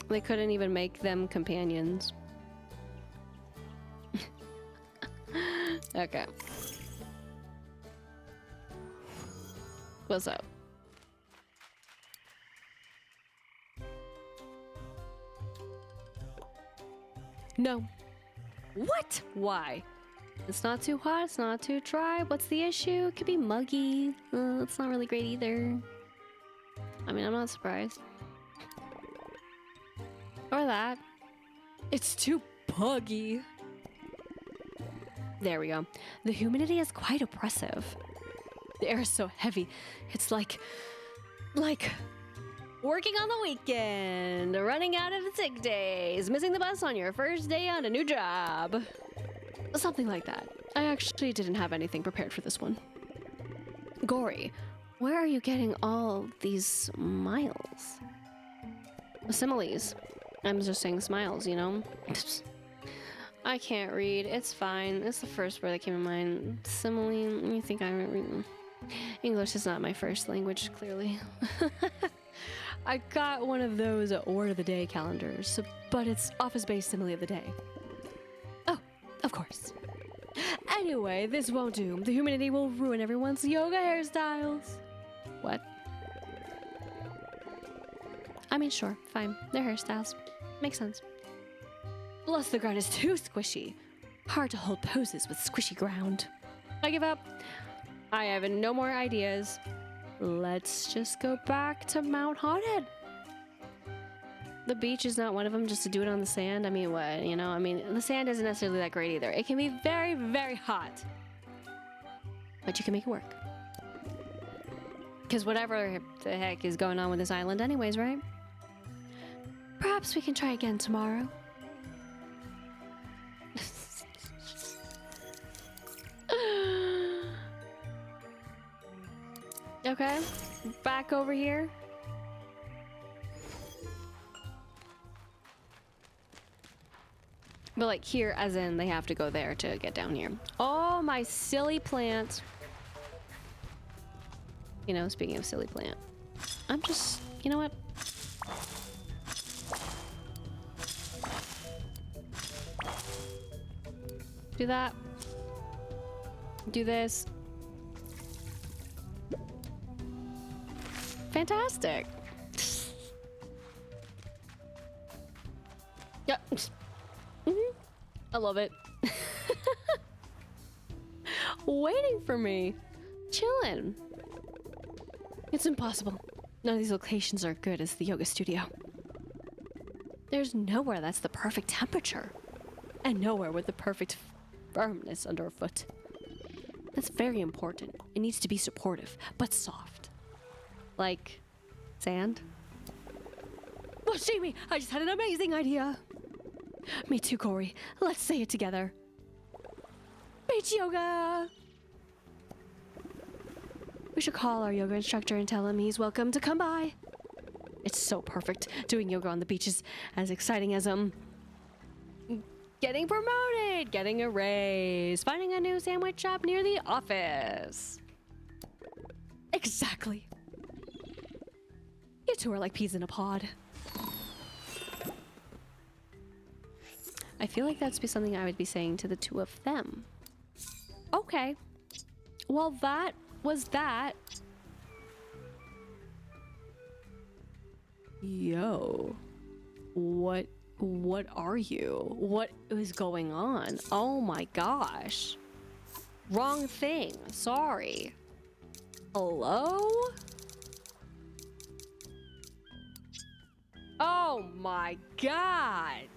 They couldn't even make them companions. Okay. What's up? No. What? Why? It's not too hot, it's not too dry. What's the issue? It could be muggy. That's not really great either. I mean, I'm not surprised. Or that. It's too buggy. There we go. The humidity is quite oppressive. The air is so heavy. It's like working on the weekend, running out of sick days, missing the bus on your first day on a new job. Something like that. I actually didn't have anything prepared for this one. Gory, where are you getting all these smiles? Similes. I'm just saying smiles, you know? I can't read. It's fine. It's the first word that came to mind. Simile. You think I'm reading? English is not my first language, clearly. I got one of those word of the day calendars, but it's office-based simile of the day. Oh, of course. Anyway, this won't do. The humidity will ruin everyone's yoga hairstyles. What? I mean, sure, fine. Their hairstyles. Makes sense. Plus, the ground is too squishy. Hard to hold poses with squishy ground. I give up. I have no more ideas. Let's just go back to Mount Haunted. The beach is not one of them, just to do it on the sand. I mean, what? You know, I mean, the sand isn't necessarily that great either. It can be very, very hot. But you can make it work. Because whatever the heck is going on with this island anyways, right? Perhaps we can try again tomorrow. Okay, back over here. But like here, as in they have to go there to get down here. Oh, my silly plant. You know, speaking of silly plant, I'm just, you know what? Do that. Do this. Fantastic. Yep. I love it. Waiting for me. Chilling. It's impossible. None of these locations are good as the yoga studio. There's nowhere that's the perfect temperature. And nowhere with the perfect firmness underfoot. That's very important. It needs to be supportive, but soft. Like sand? Oh, Jamie, I just had an amazing idea. Me too, Corey. Let's say it together. Beach yoga! We should call our yoga instructor and tell him he's welcome to come by. It's so perfect. Doing yoga on the beach is as exciting as, getting promoted, getting a raise, finding a new sandwich shop near the office. Exactly. You two are like peas in a pod. I feel like that'd be something I would be saying to the two of them. Okay. Well, that was that. Yo. What are you? What is going on? Oh my gosh. Wrong thing. Sorry. Hello? Oh my god.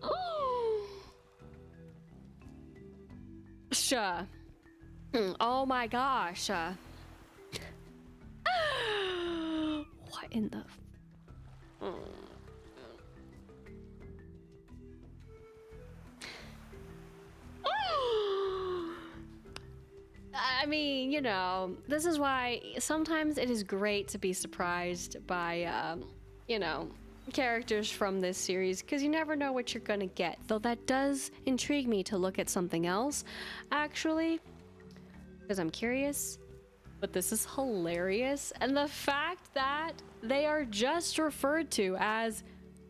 Oh. Sure. Oh my gosh. What in the... I mean, you know, this is why sometimes it is great to be surprised by, you know, characters from this series, because you never know what you're gonna get. Though that does intrigue me to look at something else, actually, because I'm curious. But this is hilarious, and the fact that they are just referred to as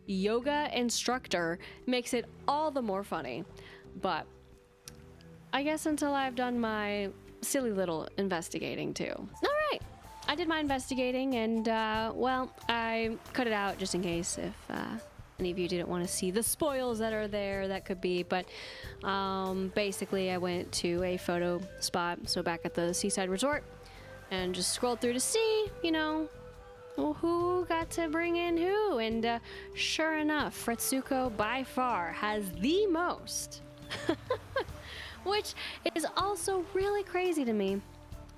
yoga instructor makes it all the more funny. But I guess until I've done my silly little investigating too. All right, I did my investigating, and well, I cut it out just in case if any of you didn't want to see the spoils that are there, that could be. But basically, I went to a photo spot, so back at the seaside resort, and just scrolled through to see, you know, who got to bring in who. And sure enough, Fretsuko by far has the most. Which is also really crazy to me,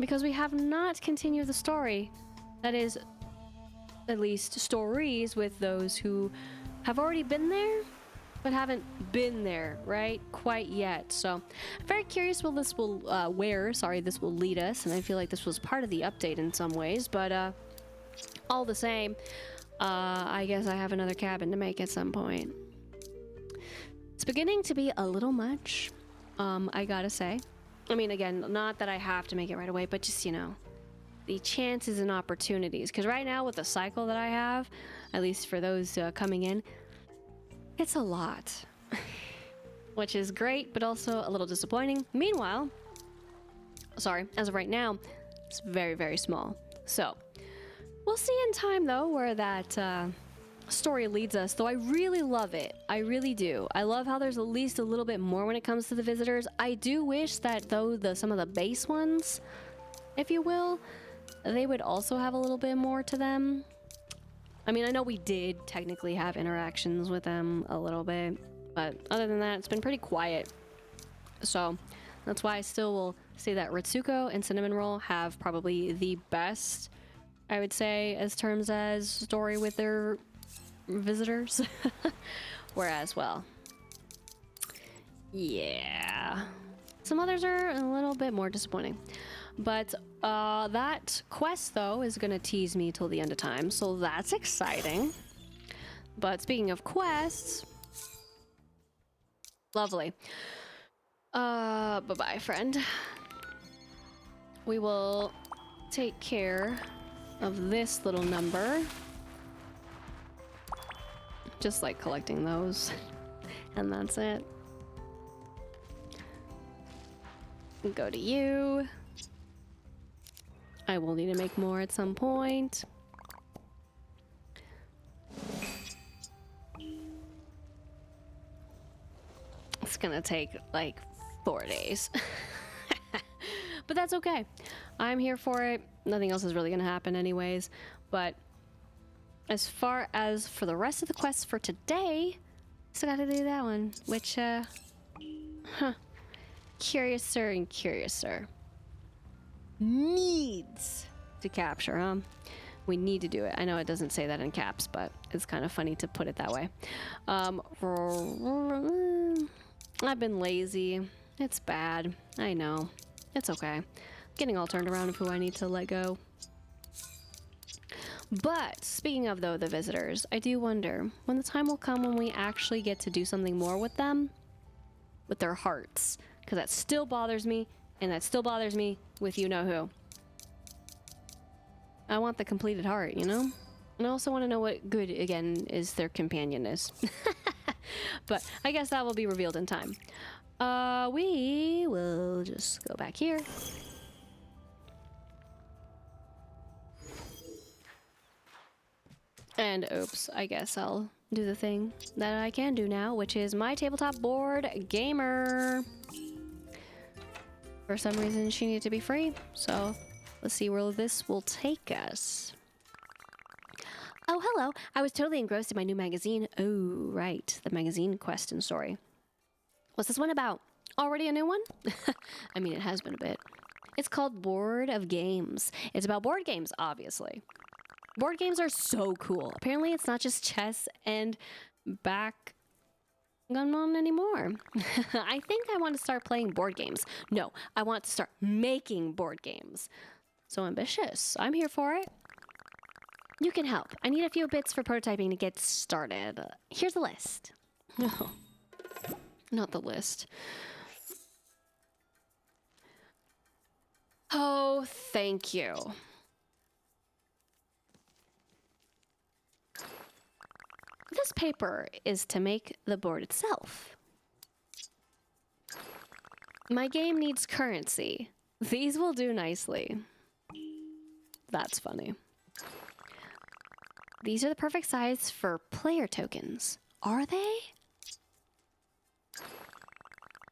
because we have not continued the story. That is, at least stories with those who have already been there, but haven't been there, right? Quite yet. So I'm very curious where this will lead us. And I feel like this was part of the update in some ways, but all the same, I guess I have another cabin to make at some point. It's beginning to be a little much, I gotta say. I mean, again, not that I have to make it right away, but just, you know, the chances and opportunities. Because right now with the cycle that I have, at least for those coming in, it's a lot. Which is great, but also a little disappointing. Meanwhile, sorry, as of right now, it's very, very small. So we'll see in time, though, where that story leads us. Though I really love it. I really do. I love how there's at least a little bit more when it comes to the visitors. I do wish that, though, some of the base ones, if you will, they would also have a little bit more to them. I mean, I know we did technically have interactions with them a little bit, but other than that, it's been pretty quiet. So that's why I still will say that Ritsuko and Cinnamon Roll have probably the best, I would say, as terms as story with their visitors. Whereas, well, yeah, some others are a little bit more disappointing. But that quest, though, is going to tease me till the end of time, so that's exciting. But speaking of quests, lovely. Bye-bye, friend. We will take care of this little number. Just like collecting those. And that's it. Go to you. I will need to make more at some point. It's gonna take like 4 days. But that's okay. I'm here for it. Nothing else is really gonna happen anyways. But as far as for the rest of the quests for today, still gotta do that one. Which, curiouser and curiouser. Needs to capture, huh? We need to do it. I know it doesn't say that in caps, but it's kind of funny to put it that way. I've been lazy. It's bad. I know. It's okay. Getting all turned around of who I need to let go. But speaking of, though, the visitors, I do wonder when the time will come when we actually get to do something more with them, with their hearts, because that still bothers me. And that still bothers me with you-know-who. I want the completed heart, you know? And I also want to know what good, again, is their companionness. But I guess that will be revealed in time. We will just go back here. And oops, I guess I'll do the thing that I can do now, which is my tabletop board gamer. For some reason, she needed to be free, so let's see where this will take us. Oh, hello. I was totally engrossed in my new magazine. Oh, right. The magazine quest and story. What's this one about? Already a new one? I mean, it has been a bit. It's called Board of Games. It's about board games, obviously. Board games are so cool. Apparently, it's not just chess and backgammon anymore. I think I want to start playing board games. No, I want to start making board games. So ambitious. I'm here for it. You can help. I need a few bits for prototyping to get started. Here's the list. No, not the list. Oh, thank you. This paper is to make the board itself. My game needs currency. These will do nicely. That's funny. These are the perfect size for player tokens. Are they?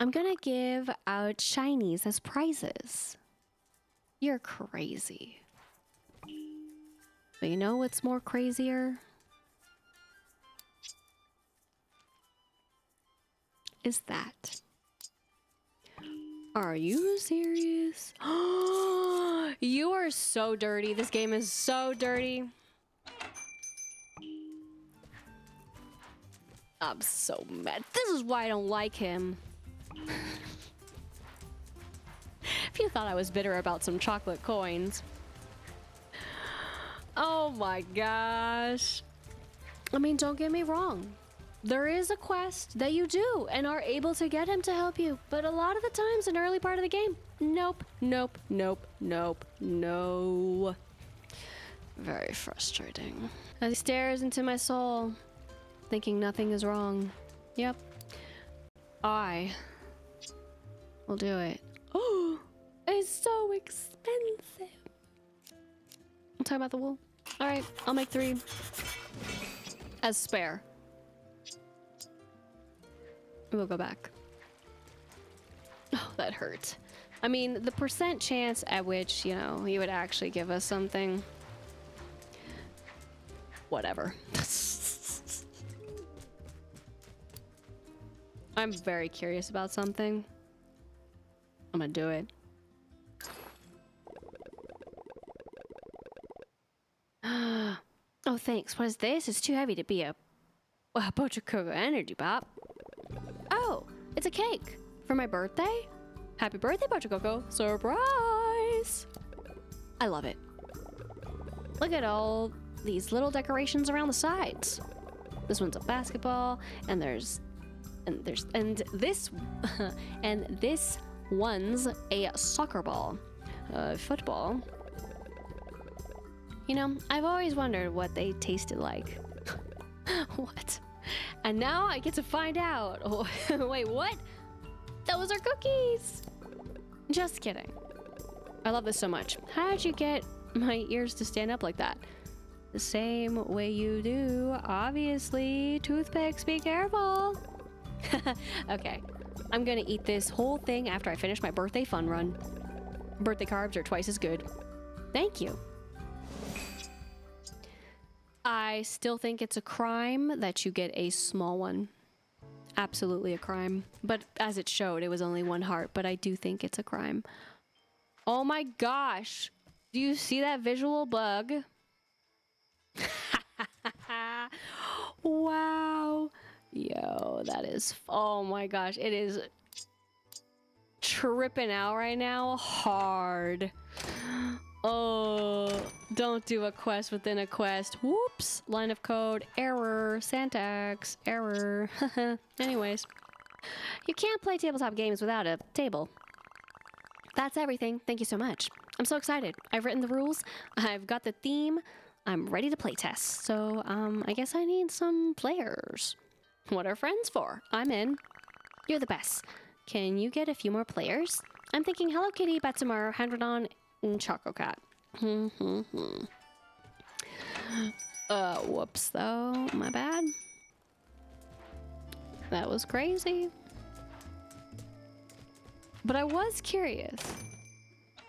I'm gonna give out shinies as prizes. You're crazy. But you know what's more crazier? Is that. Are you serious? You are so dirty. This game is so dirty. I'm so mad. This is why I don't like him. If you thought I was bitter about some chocolate coins. Oh my gosh. I mean, don't get me wrong. There is a quest that you do and are able to get him to help you. But a lot of the times in early part of the game, nope, nope, nope, nope, no. Very frustrating. As he stares into my soul, thinking nothing is wrong. Yep. I will do it. Oh, it's so expensive. I'm talking about the wool. All right, I'll make 3 as spare. We'll go back. Oh, that hurt. I mean, the percent chance at which, you know, he would actually give us something. Whatever. I'm very curious about something. I'm gonna do it. Oh, thanks. What is this? It's too heavy to be a Pochacco energy pop. Oh, it's a cake for my birthday. Happy birthday, Pochacco. Surprise! I love it. Look at all these little decorations around the sides. This one's a basketball, and this and this one's a soccer ball, football. You know, I've always wondered what they tasted like. What? And now I get to find out. Oh, wait, what? Those are cookies. Just kidding. I love this so much. How did you get my ears to stand up like that? The same way you do, obviously. Toothpicks, be careful. Okay, I'm gonna eat this whole thing after I finish my birthday fun run. Birthday carbs are twice as good. Thank you. I still think it's a crime that you get a small one. Absolutely a crime. But as it showed, it was only 1 heart, but I do think it's a crime. Oh my gosh. Do you see that visual bug? Wow. Yo, that is... Oh my gosh. It is tripping out right now hard. Oh, don't do a quest within a quest. Whoops. Line of code. Error. Syntax. Error. Anyways. You can't play tabletop games without a table. That's everything. Thank you so much. I'm so excited. I've written the rules. I've got the theme. I'm ready to play test. So, I guess I need some players. What are friends for? I'm in. You're the best. Can you get a few more players? I'm thinking Hello Kitty, Betsumar, Handrodon, and Choco Cat. Whoops though. My bad. That was crazy. But I was curious.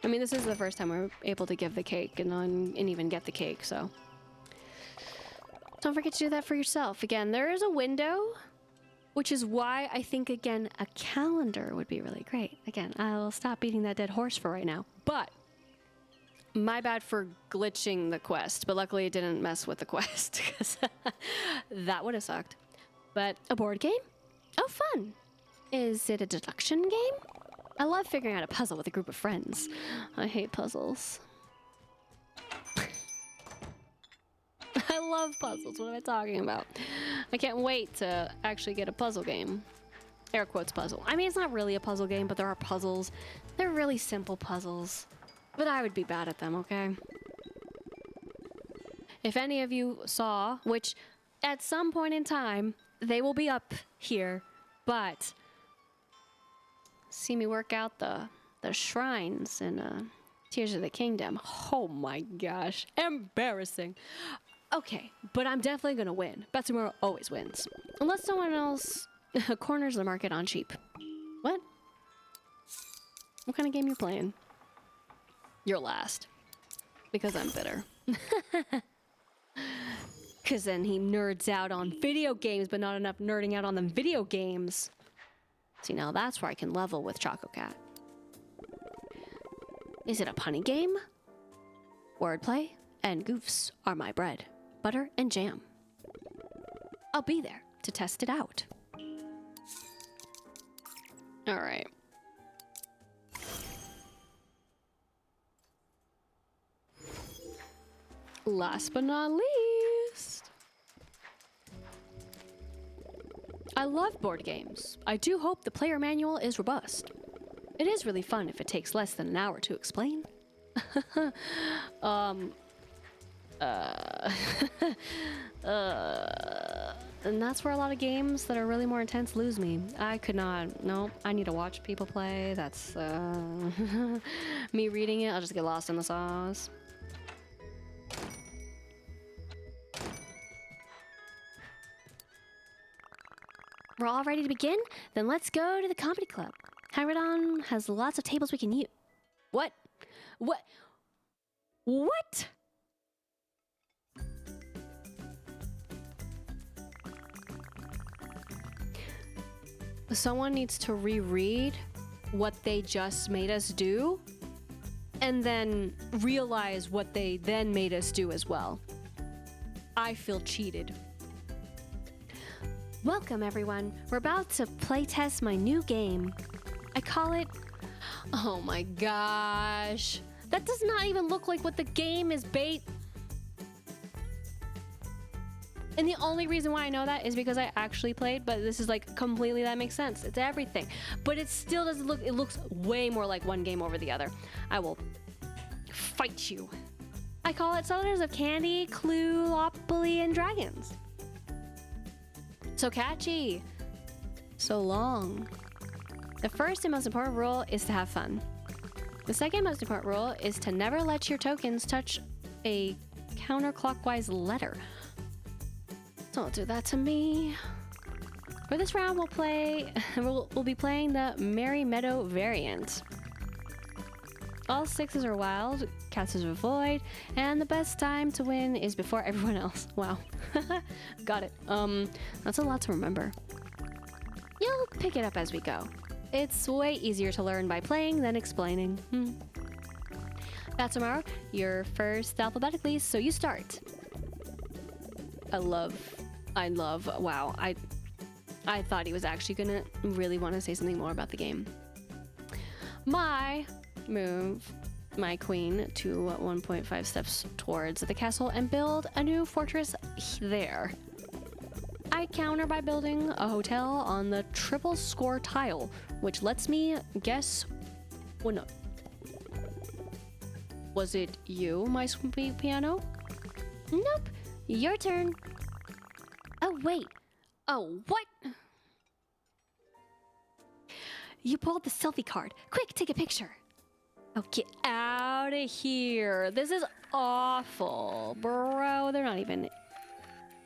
I mean, this is the first time we're able to give the cake and even get the cake, so. Don't forget to do that for yourself. Again, there is a window, which is why I think, again, a calendar would be really great. Again, I'll stop beating that dead horse for right now. But my bad for glitching the quest, but luckily it didn't mess with the quest, because that would have sucked. But a board game? Oh, fun. Is it a deduction game? I love figuring out a puzzle with a group of friends. I hate puzzles. I love puzzles. What am I talking about? I can't wait to actually get a puzzle game. Air quotes puzzle. I mean, it's not really a puzzle game, but there are puzzles. They're really simple puzzles. But I would be bad at them, okay? If any of you saw, which at some point in time, they will be up here, but see me work out the shrines in Tears of the Kingdom. Oh my gosh. Embarrassing. Okay, but I'm definitely gonna win. Bet tomorrow always wins. Unless someone else corners the market on cheap. What? What kind of game you playing? You're last. Because I'm bitter. Because then he nerds out on video games, but not enough nerding out on the video games. See, now that's where I can level with Choco Cat. Is it a punny game? Wordplay and goofs are my bread, butter and jam. I'll be there to test it out. All right. Last but not least, I love board games. I do hope the player manual is robust. It is really fun if it takes less than an hour to explain. And that's where a lot of games that are really more intense lose me. I could not, no, I need to watch people play. That's, me reading it, I'll just get lost in the sauce. We're all ready to begin? Then let's go to the comedy club. Hybridon has lots of tables we can use. What? What? What? Someone needs to reread what they just made us do and then realize what they then made us do as well. I feel cheated. Welcome, everyone. We're about to playtest my new game. I call it... Oh my gosh. That does not even look like what the game is bait. And the only reason why I know that is because I actually played, but this is like completely, that makes sense. It's everything. But it still doesn't look, it looks way more like one game over the other. I will fight you. I call it Soldiers of Candy, Clueopoly, and Dragons. So catchy. So long. The first and most important rule is to have fun. The second most important rule is to never let your tokens touch a counterclockwise letter. Don't do that to me. For this round, we'll be playing the Merry Meadow variant. All sixes are wild, casters avoid, and the best time to win is before everyone else. Wow. Got it. That's a lot to remember. You'll pick it up as we go. It's way easier to learn by playing than explaining. That's you're first alphabetically, so you start. I love, wow. I thought he was actually gonna really want to say something more about the game. Move my queen to 1.5 steps towards the castle and build a new fortress there. I counter by building a hotel on the triple score tile, which lets me guess. Well, no. Was it you, my sweet piano? Nope. Your turn. Oh, wait. Oh, what? You pulled the selfie card. Quick, take a picture. Oh, get out of here. This is awful. Bro, they're not even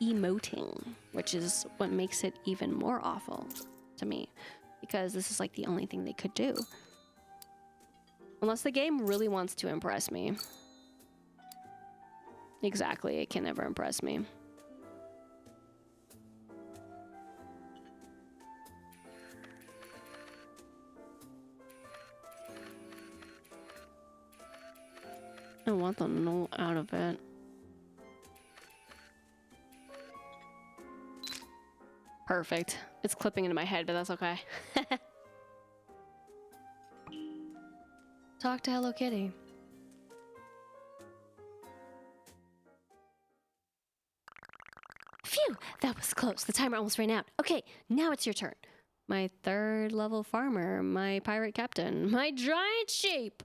emoting, which is what makes it even more awful to me, because this is like the only thing they could do. Unless the game really wants to impress me. Exactly, it can never impress me. I want the note out of it. Perfect. It's clipping into my head, but that's okay. Talk to Hello Kitty. Phew! That was close. The timer almost ran out. Okay, now it's your turn. My third level farmer, my pirate captain, my giant sheep.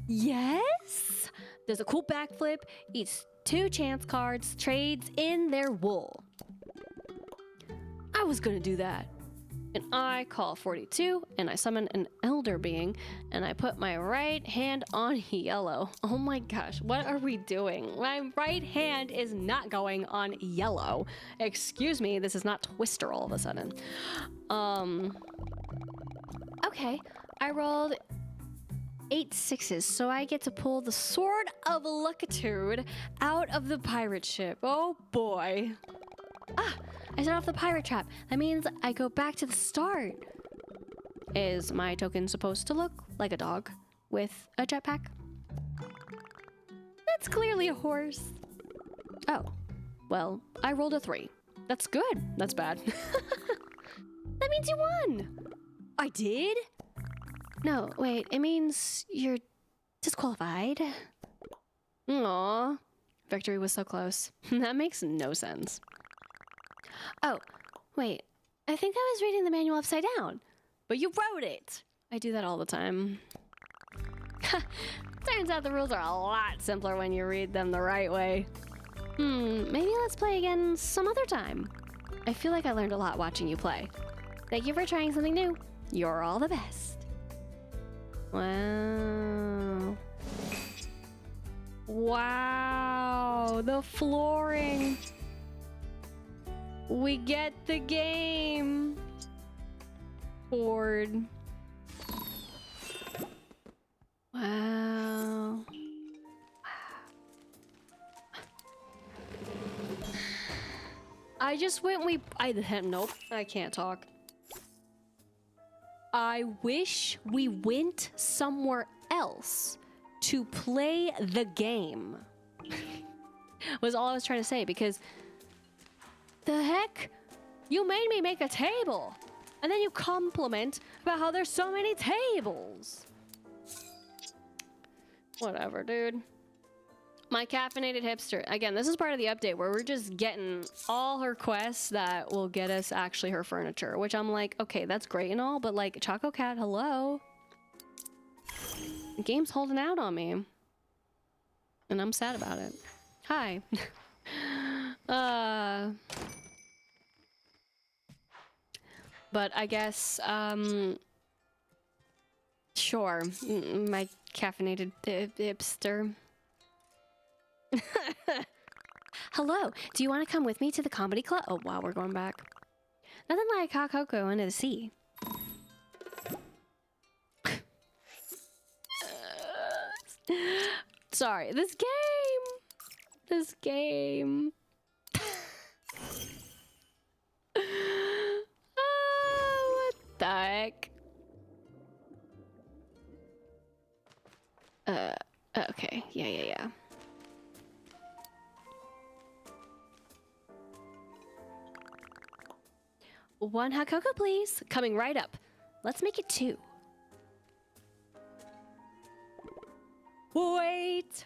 Yes? Does a cool backflip, eats 2 chance cards, trades in their wool. I was gonna do that. And I call 42, and I summon an elder being, and I put my right hand on yellow. Oh my gosh, what are we doing? My right hand is not going on yellow. Excuse me, this is not Twister all of a sudden. Okay, I rolled 8 6s, so I get to pull the Sword of Luckitude out of the pirate ship. Oh boy. Ah, I set off the pirate trap. That means I go back to the start. Is my token supposed to look like a dog with a jetpack? That's clearly a horse. Oh, well, I rolled a 3. That's good. That's bad. That means you won. I did? No, wait, it means you're disqualified. Aw, victory was so close. That makes no sense. Oh, wait, I think I was reading the manual upside down, but you wrote it. I do that all the time. Turns out the rules are a lot simpler when you read them the right way. Maybe let's play again some other time. I feel like I learned a lot watching you play. Thank you for trying something new. You're all the best. Wow. Wow, the flooring. We get the game board. Wow. I just went, nope, I can't talk. I wish we went somewhere else to play the game. Was all I was trying to say, because the heck? You made me make a table, and then you compliment about how there's so many tables. Whatever, dude. My Caffeinated Hipster. Again, this is part of the update where we're just getting all her quests that will get us actually her furniture, which I'm like, okay, that's great and all, but like, Choco Cat, hello? The game's holding out on me. And I'm sad about it. Hi. But I guess, sure. My Caffeinated Hipster. Hello, do you want to come with me to the comedy club? Oh wow, we're going back. Nothing like hot cocoa under the sea. Sorry, this game. Oh, what the heck? Okay, yeah. One hot cocoa, please. Coming right up. Let's make it 2. Wait!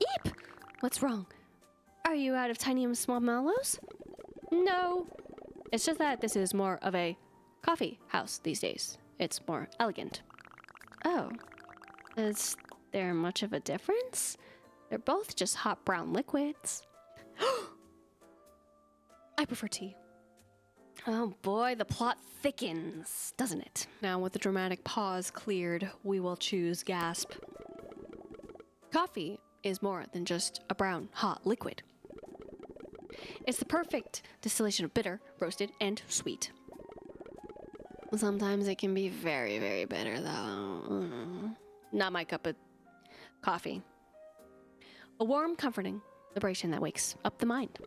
Eep! What's wrong? Are you out of tiny and small mallows? No. It's just that this is more of a coffee house these days. It's more elegant. Oh. Is there much of a difference? They're both just hot brown liquids. I prefer tea. Oh boy, the plot thickens, doesn't it? Now with the dramatic pause cleared, we will choose gasp. Coffee is more than just a brown, hot liquid. It's the perfect distillation of bitter, roasted, and sweet. Sometimes it can be very, very bitter though. Not my cup of coffee. A warm, comforting vibration that wakes up the mind.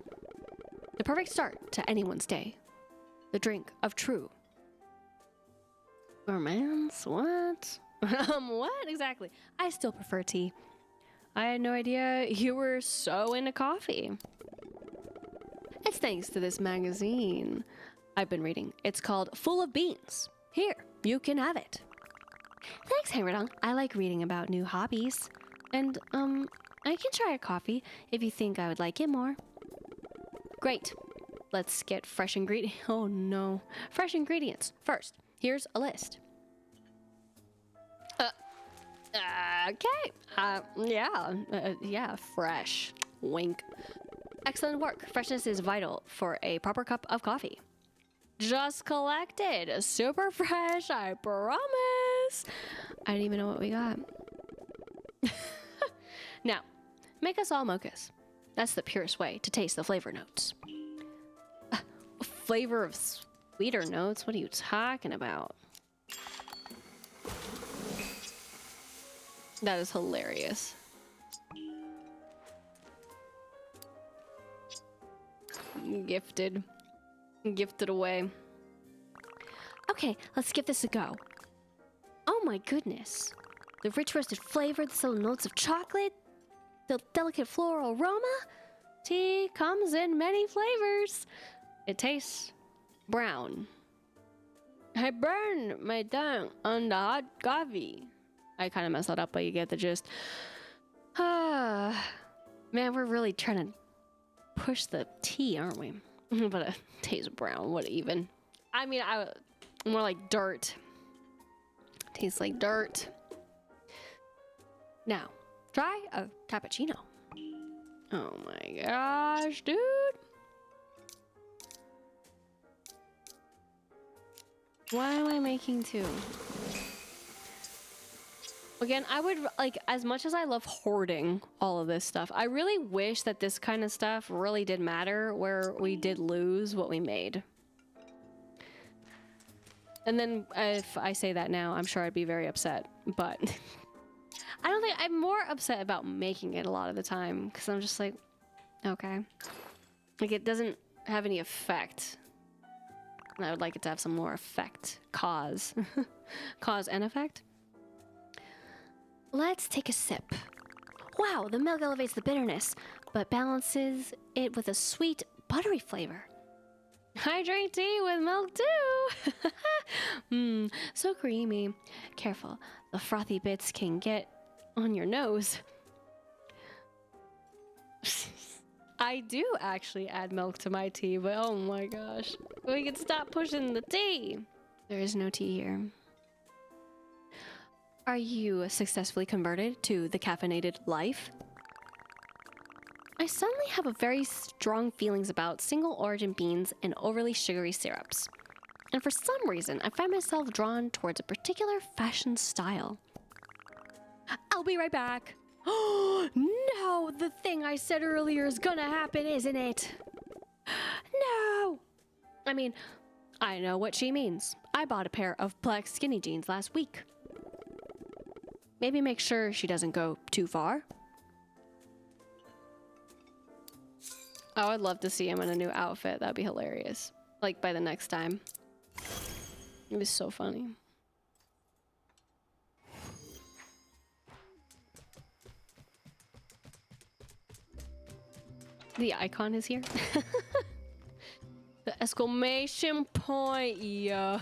The perfect start to anyone's day. The drink of true romance? What? What exactly? I still prefer tea. I had no idea you were so into coffee. It's thanks to this magazine I've been reading. It's called Full of Beans. Here, you can have it. Thanks, Hammerton. I like reading about new hobbies. And, I can try a coffee if you think I would like it more. Great. Let's get fresh ingredients. Oh no. Fresh ingredients. First, here's a list. Okay. Yeah, fresh. Wink. Excellent work. Freshness is vital for a proper cup of coffee. just collected. Super fresh, I promise. I didn't even know what we got. Now, make us all mochas. That's the purest way to taste the flavor notes. Flavor of sweeter notes? What are you talking about? That is hilarious. Gifted. Gifted away. Okay, let's give this a go. Oh my goodness. The rich roasted flavor, the subtle notes of chocolate, the delicate floral aroma. Tea comes in many flavors. It tastes brown. I burn my tongue on the hot coffee. I kind of messed that up, but you get the gist. Man, we're really trying to push the tea, aren't we? But it tastes brown. What even? I mean, more like dirt. Tastes like dirt. Now, try a cappuccino. Oh my gosh, dude. Why am I making two? Again, I would, like, as much as I love hoarding all of this stuff, I really wish that this kind of stuff really did matter, where we did lose what we made. And then if I say that now, I'm sure I'd be very upset, but I don't think I'm more upset about making it a lot of the time, because I'm just like, okay. Like, it doesn't have any effect. And I would like it to have some more effect. Cause. Cause and effect. Let's take a sip. Wow, the milk elevates the bitterness, but balances it with a sweet, buttery flavor. I drink tea with milk too! Mmm, so creamy. Careful, the frothy bits can get on your nose. I do actually add milk to my tea, but oh my gosh. We can stop pushing the tea! There is no tea here. Are you successfully converted to the caffeinated life? I suddenly have a very strong feelings about single origin beans and overly sugary syrups. And for some reason, I find myself drawn towards a particular fashion style. I'll be right back. Oh, no! The thing I said earlier is gonna happen, isn't it? No! I mean, I know what she means. I bought a pair of black skinny jeans last week. Maybe make sure she doesn't go too far. I would love to see him in a new outfit. That'd be hilarious. Like, by the next time. It'd be so funny. The icon is here. The exclamation point, yeah.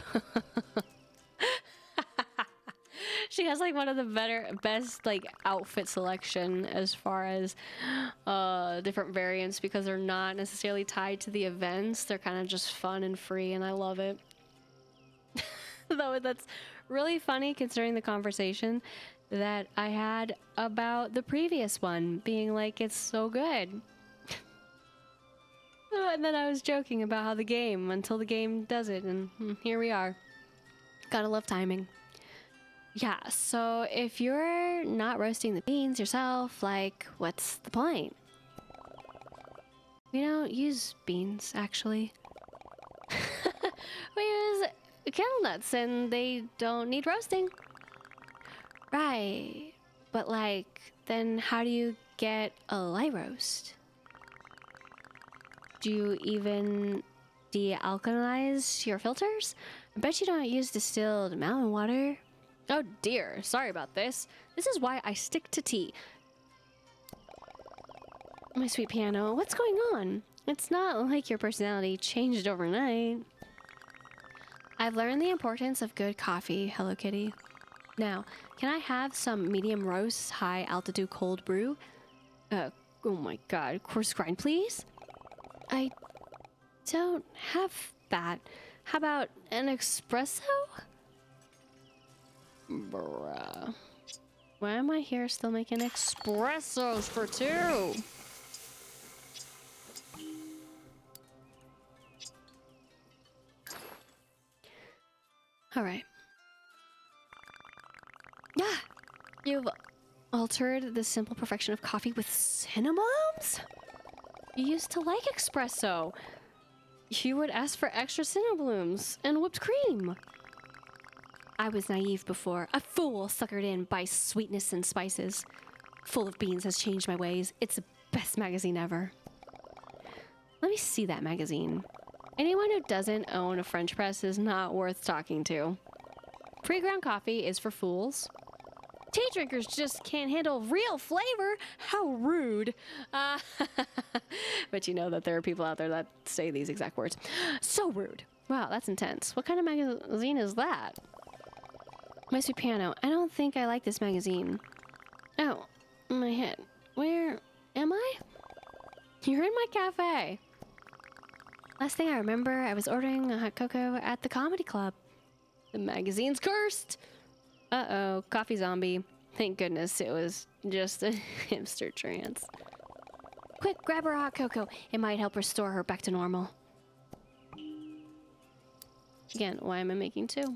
She has like one of the best like outfit selection as far as different variants, because they're not necessarily tied to the events. They're kind of just fun and free, and I love it. Though that's really funny considering the conversation that I had about the previous one being like, it's so good. And then I was joking about how the game, until the game does it, and here we are. Gotta love timing. Yeah, so if you're not roasting the beans yourself, like, what's the point? We don't use beans, actually. We use kettle nuts, and they don't need roasting. Right, but like, then how do you get a light roast? Do you even de-alkalize your filters? I bet you don't use distilled mountain water. Oh dear, sorry about this. This is why I stick to tea. My sweet piano, what's going on? It's not like your personality changed overnight. I've learned the importance of good coffee, Hello Kitty. Now, can I have some medium roast, high altitude cold brew? Oh my god, coarse grind, please? I don't have that. How about an espresso? Bruh. Why am I here still making espressos for two? All right. Yeah, you've altered the simple perfection of coffee with cinnamons? You used to like espresso. You would ask for extra cinnamons and whipped cream. I was naive before, a fool suckered in by sweetness and spices. Full of Beans has changed my ways. It's the best magazine ever. Let me see that magazine. Anyone who doesn't own a French press is not worth talking to. Pre-ground coffee is for fools. Tea drinkers just can't handle real flavor. How rude. But you know that there are people out there that say these exact words. So rude. Wow, that's intense. What kind of magazine is that? My sweet piano. I don't think I like this magazine. Oh, my head. Where am I? You're in my cafe. Last thing I remember, I was ordering a hot cocoa at the comedy club. The magazine's cursed. Uh-oh, coffee zombie. Thank goodness it was just a hipster trance. Quick, grab her a hot cocoa. It might help restore her back to normal. Again, why am I making two?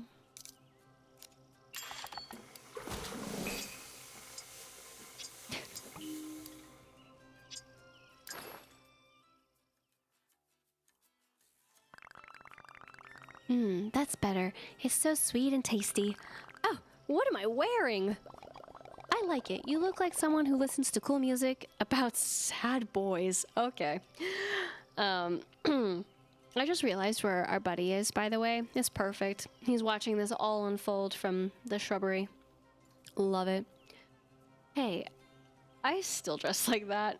That's better. It's so sweet and tasty. Oh, what am I wearing? I like it. You look like someone who listens to cool music about sad boys. Okay. I just realized where our buddy is, by the way. It's perfect. He's watching this all unfold from the shrubbery. Love it. Hey, I still dress like that.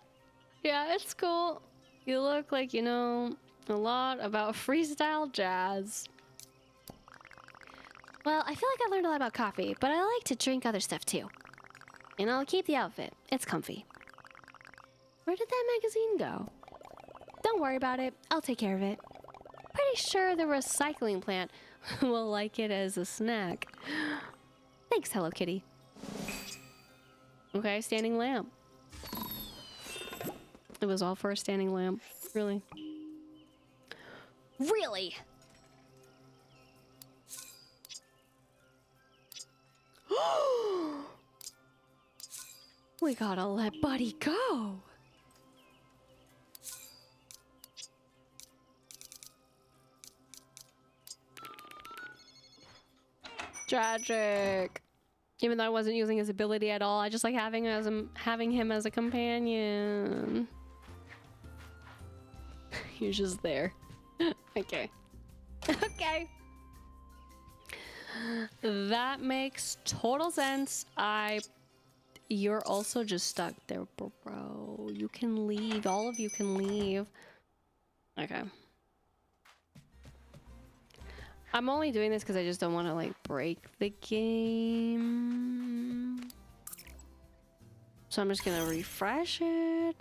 Yeah, it's cool. You look like you know a lot about freestyle jazz. Well, I feel like I learned a lot about coffee, but I like to drink other stuff too. And I'll keep the outfit. It's comfy. Where did that magazine go? Don't worry about it. I'll take care of it. Pretty sure the recycling plant will like it as a snack. Thanks, Hello Kitty. Okay, standing lamp. It was all for a standing lamp. Really? Really? We gotta let Buddy go. Tragic. Even though I wasn't using his ability at all, I just like having him as a companion. He's just there. Okay. Okay. That makes total sense. You're also just stuck there, bro. You can leave. All of you can leave. Okay. I'm only doing this because I just don't want to, like, break the game. So I'm just gonna refresh it.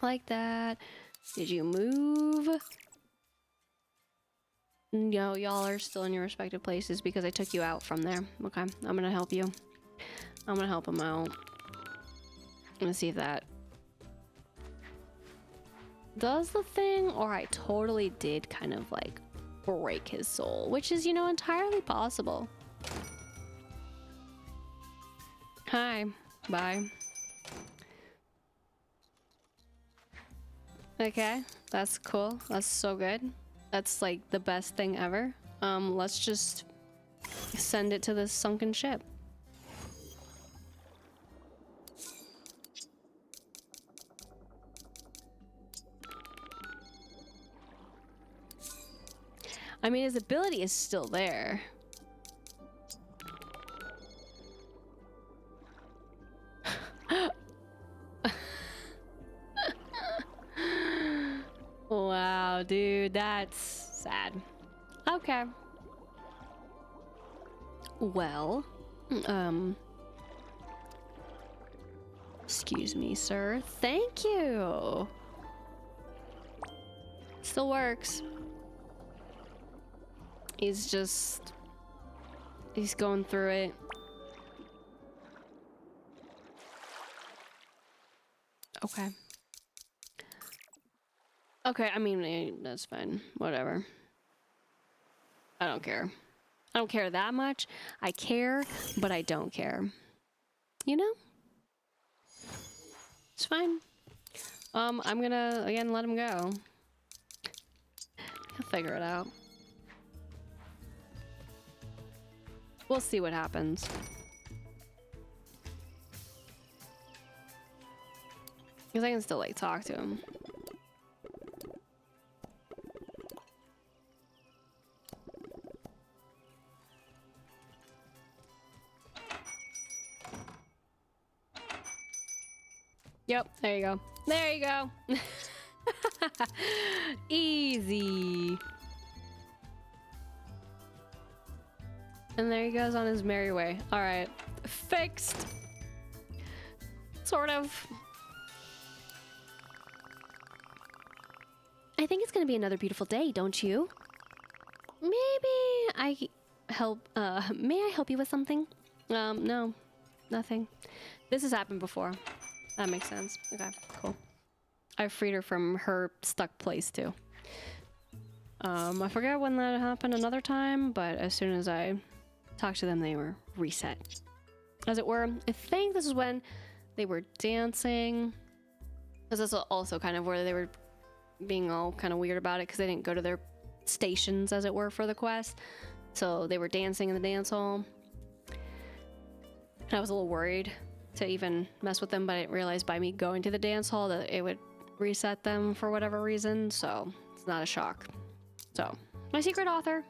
Like that. Did you move? No, y'all are still in your respective places because I took you out from there. Okay, I'm gonna help you. I'm gonna help him out. Let's see if that does the thing, or I totally did kind of like break his soul, which is, you know, entirely possible. Hi, bye. Okay, that's cool. That's so good. That's like the best thing ever. Let's just send it to this sunken ship. I mean, his ability is still there. Wow, dude, that's sad. Okay. Well, excuse me, sir. Thank you. Still works. He's going through it. Okay. Okay, I mean, that's fine. Whatever. I don't care. I don't care that much. I care, but I don't care. You know? It's fine. I'm gonna, again, let him go. He'll figure it out. We'll see what happens. Because I can still, like, talk to him. Yep, there you go. There you go. Easy. And there he goes on his merry way. All right, fixed. Sort of. I think it's gonna be another beautiful day, don't you? Maybe I help, may I help you with something? No, nothing. This has happened before. That makes sense. Okay, cool. I freed her from her stuck place too. I forget when that happened another time, but as soon as I talked to them, they were reset. As it were, I think this is when they were dancing. Because this is also kind of where they were being all kind of weird about it because they didn't go to their stations, as it were, for the quest. So they were dancing in the dance hall. And I was a little worried to even mess with them, but I didn't realize by me going to the dance hall that it would reset them for whatever reason, so it's not a shock. So, my secret author.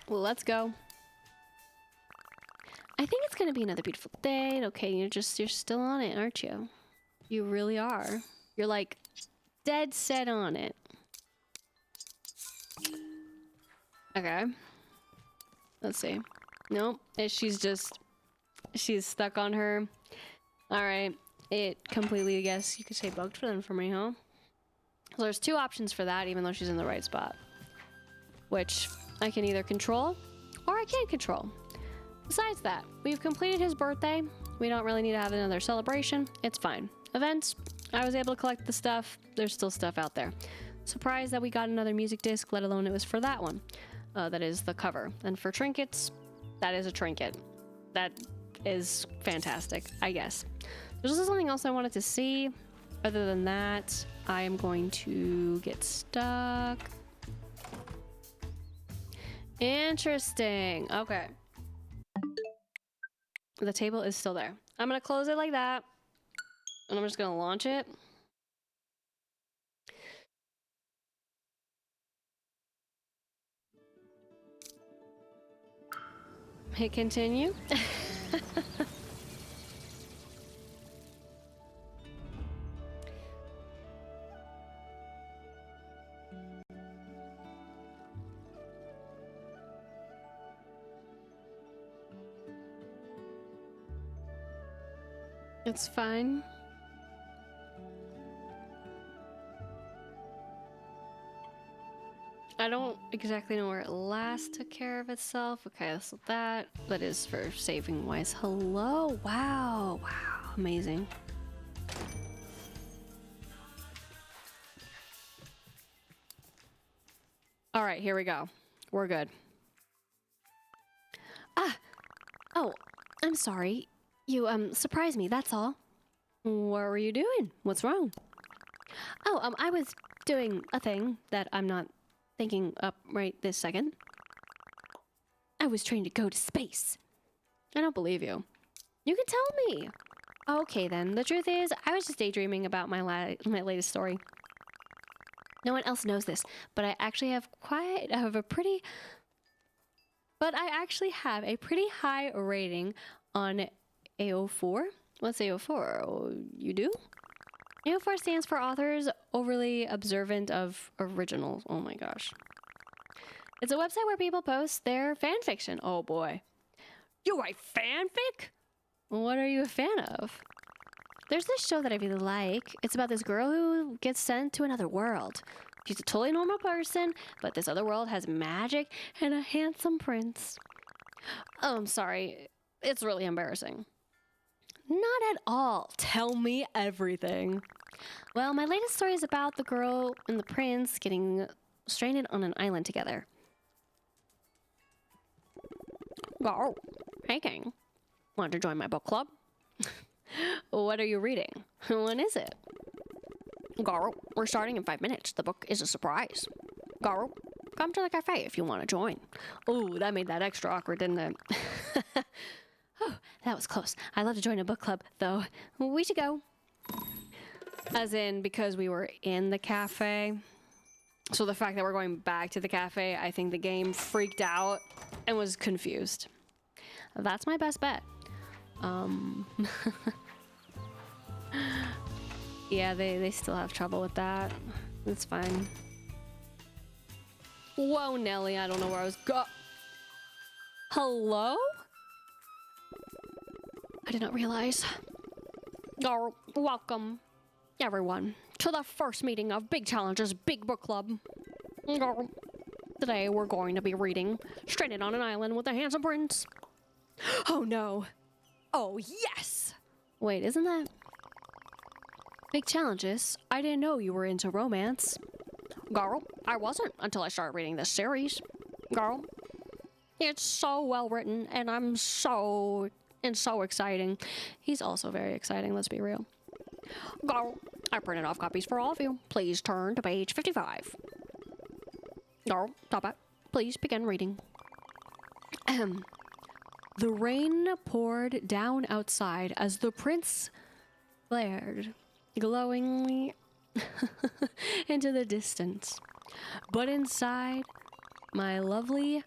Well, let's go. I think it's gonna be another beautiful day. Okay, you're still on it, aren't you? You really are. You're like dead set on it. Okay. Let's see. Nope. She's stuck on her. Alright. It completely, I guess you could say, bugged for them for me, huh? So there's two options for that, even though she's in the right spot. Which I can either control, or I can't control. Besides that, we've completed his birthday. We don't really need to have another celebration. It's fine. Events, I was able to collect the stuff. There's still stuff out there. Surprised that we got another music disc, let alone it was for that one. That is the cover. And for trinkets, that is a trinket. That is fantastic, I guess. There's also something else I wanted to see. Other than that, I am going to get stuck. Interesting. Okay. The table is still there. I'm gonna close it like that. And I'm just gonna launch it. Hit continue. It's fine. I don't exactly know where it last took care of itself. Okay, so that is for saving wise. Hello. Wow. Wow. Amazing. All right, here we go. We're good. Ah. Oh, I'm sorry. You surprised me, that's all. What were you doing? What's wrong? Oh, I was doing a thing that I'm not thinking up right this second. I was trained to go to space. I don't believe you. You can tell me. Okay then, the truth is, I was just daydreaming about my latest story. No one else knows this, but I actually have a pretty high rating on AO4. What's AO4? Oh, you do? AO4 stands for Authors Overly Observant of Originals. Oh my gosh. It's a website where people post their fan fiction. Oh boy. You write fanfic? What are you a fan of? There's this show that I really like. It's about this girl who gets sent to another world. She's a totally normal person, but this other world has magic and a handsome prince. Oh, I'm sorry. It's really embarrassing. not at all. Tell me everything. Well, my latest story is about the girl and the prince getting stranded on an island together. Oh, hey, King. Want to join my book club? What are you reading? When is it? Garo, we're starting in 5 minutes. The book is a surprise. Garo, come to the cafe if you want to join. Oh, that made that extra awkward, didn't it? Oh, that was close. I'd love to join a book club, though. We should go. As in, because we were in the cafe. So the fact that we're going back to the cafe, I think the game freaked out and was confused. That's my best bet. Yeah, they still have trouble with that. It's fine. Whoa, Nelly, I don't know where I was Hello? I did not realize. Oh, welcome, everyone, to the first meeting of Big Challenges Big Book Club. Oh, today we're going to be reading Stranded on an Island with a Handsome Prince. Oh no. Oh yes! Wait, isn't that... Big Challenges? I didn't know you were into romance. Girl, I wasn't until I started reading this series. Girl, it's so well written and I'm so exciting. He's also very exciting, let's be real. Girl, I printed off copies for all of you. Please turn to page 55. Girl, stop it. Please begin reading. The rain poured down outside as the prince glared glowingly into the distance. But inside my lovely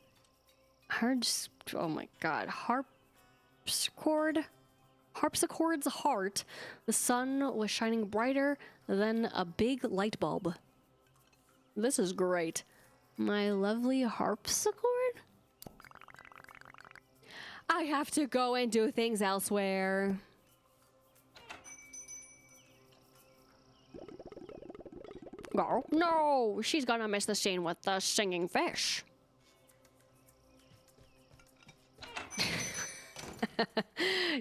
harpsichord's heart, the sun was shining brighter than a big light bulb. This is great. My lovely harpsichord? I have to go and do things elsewhere. Oh, no! She's gonna miss the scene with the singing fish.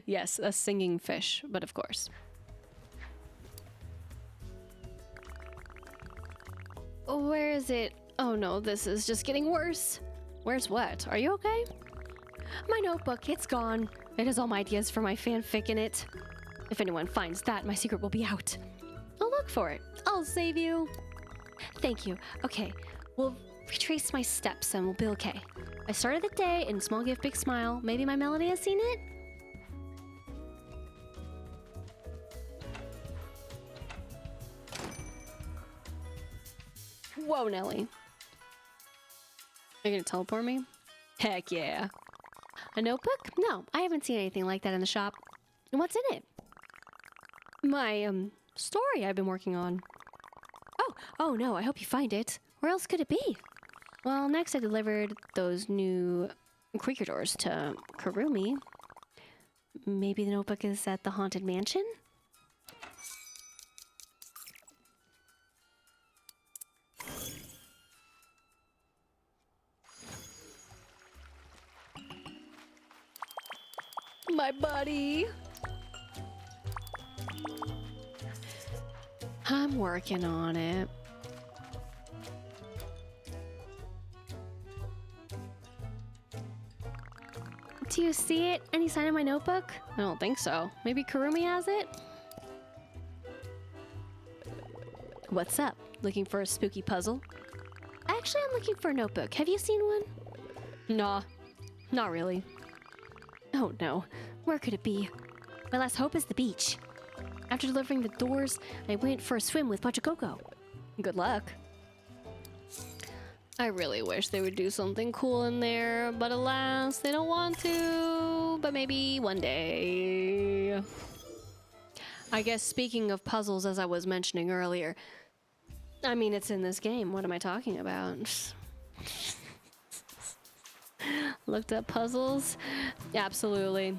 Yes, a singing fish, but of course. Where is it? Oh no, this is just getting worse. Where's what? Are you okay? My notebook, it's gone. It has all my ideas for my fanfic in it. If anyone finds that, my secret will be out. I'll look for it. I'll save you. Thank you. Okay, we'll retrace my steps and we'll be okay. I started the day in small gift, big smile. Maybe my Melody has seen it? Whoa, Nelly. Are you gonna teleport me? Heck yeah. A notebook? No, I haven't seen anything like that in the shop. What's in it? My, story I've been working on. Oh no, I hope you find it. Where else could it be? Well, next I delivered those new creaker doors to Kurumi. Maybe the notebook is at the Haunted Mansion? My buddy! I'm working on it. Do you see it? Any sign of my notebook? I don't think so. Maybe Kurumi has it? What's up? Looking for a spooky puzzle? Actually, I'm looking for a notebook. Have you seen one? Nah, not really. Oh no, where could it be? My last hope is the beach. After delivering the doors, I went for a swim with Pochacco. Good luck. I really wish they would do something cool in there, but alas, they don't want to. But maybe one day. I guess speaking of puzzles, as I was mentioning earlier, I mean, it's in this game. What am I talking about? Looked up puzzles? Absolutely.